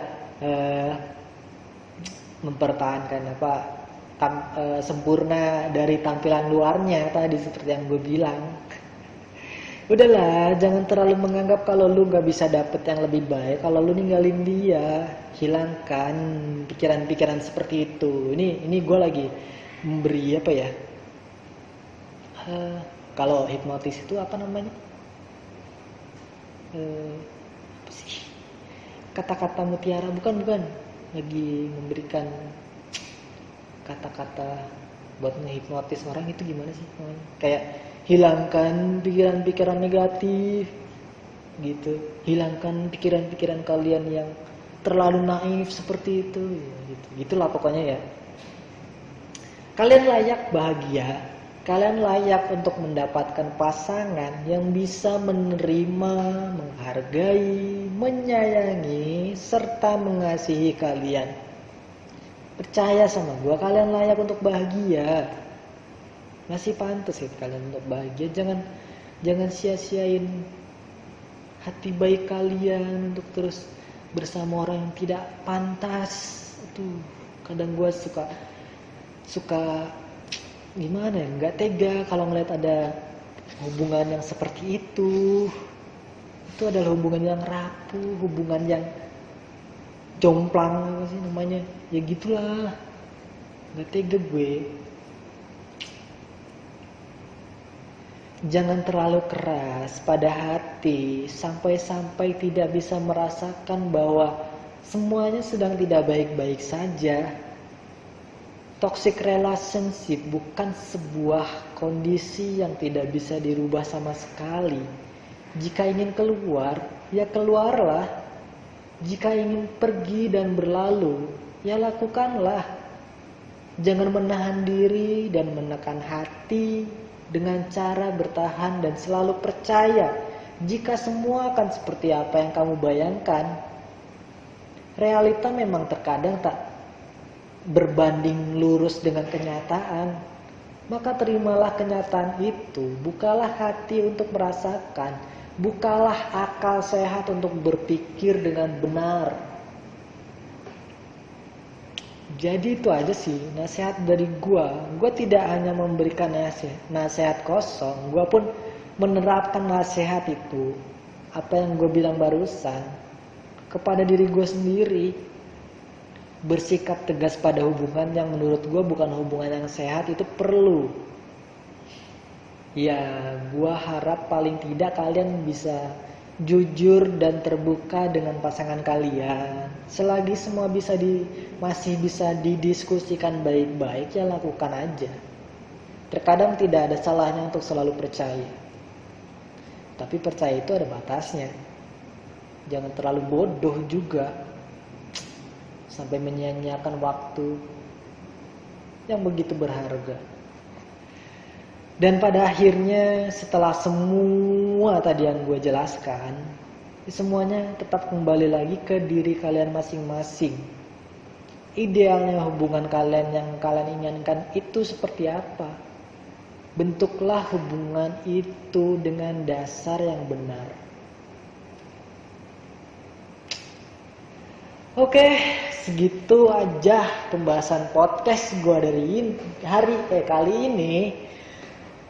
mempertahankan sempurna dari tampilan luarnya tadi seperti yang gue bilang. Udahlah, jangan terlalu menganggap kalau lu gak bisa dapet yang lebih baik kalau lu ninggalin dia. Hilangkan pikiran-pikiran seperti itu. Ini gue lagi memberi apa ya, kalau hipnotis itu apa namanya, apa sih, kata-kata mutiara, bukan lagi memberikan kata-kata buat ngehipnotis orang. Itu gimana sih namanya, kayak hilangkan pikiran-pikiran negatif gitu, hilangkan pikiran-pikiran kalian yang terlalu naif seperti itu ya, gitulah pokoknya ya. Kalian layak bahagia, kalian layak untuk mendapatkan pasangan yang bisa menerima, menghargai, menyayangi, serta mengasihi kalian. Percaya sama gue, kalian layak untuk bahagia. Masih pantas sih kalian untuk bahagia. Jangan sia-siain hati baik kalian untuk terus bersama orang yang tidak pantas. Itu kadang gue suka gimana ya, nggak tega kalau ngeliat ada hubungan yang seperti itu. Itu adalah hubungan yang rapuh, hubungan yang jomplang, apa sih namanya, ya gitulah. Nggak tega gue. Jangan terlalu keras pada hati sampai-sampai tidak bisa merasakan bahwa semuanya sedang tidak baik-baik saja. Toxic relationship bukan sebuah kondisi yang tidak bisa dirubah sama sekali. Jika ingin keluar, ya keluarlah. Jika ingin pergi dan berlalu, ya lakukanlah. Jangan menahan diri dan menekan hati dengan cara bertahan dan selalu percaya jika semua akan seperti apa yang kamu bayangkan. Realita memang terkadang tak berbanding lurus dengan kenyataan. Maka terimalah kenyataan itu, bukalah hati untuk merasakan, bukalah akal sehat untuk berpikir dengan benar. Jadi itu aja sih nasihat dari gua. Gua tidak hanya memberikan nasihat kosong, gua pun menerapkan nasihat itu. Apa yang gua bilang barusan. kepada diri gue sendiri. Bersikap tegas pada hubungan yang menurut gue bukan hubungan yang sehat itu perlu. Ya, gue harap paling tidak kalian bisa jujur dan terbuka dengan pasangan kalian. Selagi semua masih bisa didiskusikan baik-baik, ya lakukan aja. Terkadang tidak ada salahnya untuk selalu percaya. Tapi percaya itu ada batasnya. Jangan terlalu bodoh juga sampai menyia-nyiakan waktu yang begitu berharga. Dan pada akhirnya setelah semua tadi yang gue jelaskan, semuanya tetap kembali lagi ke diri kalian masing-masing. Idealnya hubungan kalian yang kalian inginkan itu seperti apa? Bentuklah hubungan itu dengan dasar yang benar. Oke, segitu aja pembahasan podcast gue dari kali ini.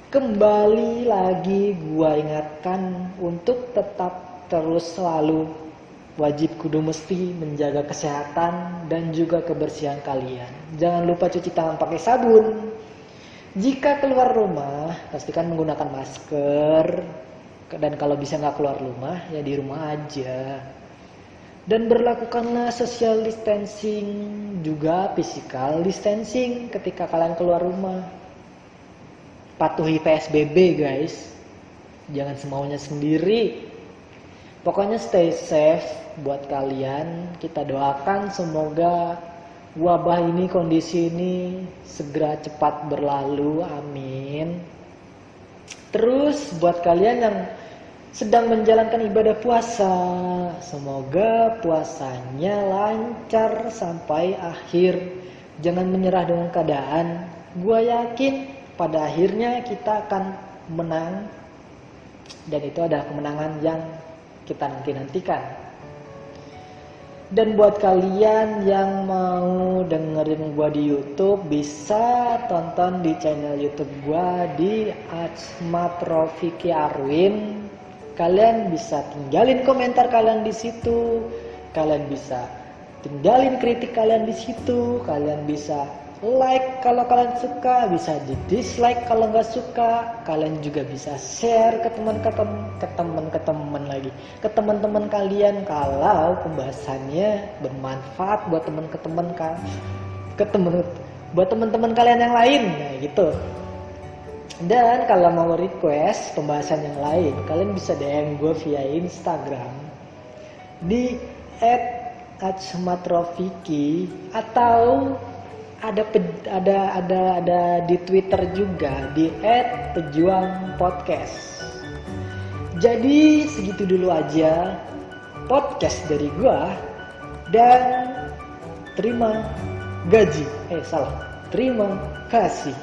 Kembali lagi gue ingatkan untuk tetap terus selalu wajib kudu mesti menjaga kesehatan dan juga kebersihan kalian. Jangan lupa cuci tangan pakai sabun. Jika keluar rumah, pastikan menggunakan masker. Dan kalau bisa nggak keluar rumah, ya di rumah aja. Dan berlakukanlah social distancing, juga physical distancing ketika kalian keluar rumah. Patuhi PSBB guys, jangan semaunya sendiri. Pokoknya stay safe buat kalian. Kita doakan semoga wabah ini, kondisi ini segera cepat berlalu, amin. Terus buat kalian yang sedang menjalankan ibadah puasa, semoga puasanya lancar sampai akhir. Jangan menyerah dengan keadaan. Gua yakin pada akhirnya kita akan menang, dan itu adalah kemenangan yang kita nantikan. Dan buat kalian yang mau dengerin gua di YouTube, bisa tonton di channel YouTube gua di Achmad Rofiki Arwin. Kalian bisa tinggalin komentar kalian di situ, kalian bisa tinggalin kritik kalian di situ, kalian bisa like kalau kalian suka, bisa di dislike kalau nggak suka. Kalian juga bisa share ke teman-teman lagi, ke teman-teman kalian kalau pembahasannya bermanfaat buat buat teman-teman kalian yang lain, nah gitu. Dan kalau mau request pembahasan yang lain, kalian bisa DM gue via Instagram di @achmadrofiki, atau ada di Twitter juga di @pejuangpodcast. Jadi segitu dulu aja podcast dari gua, dan terima kasih.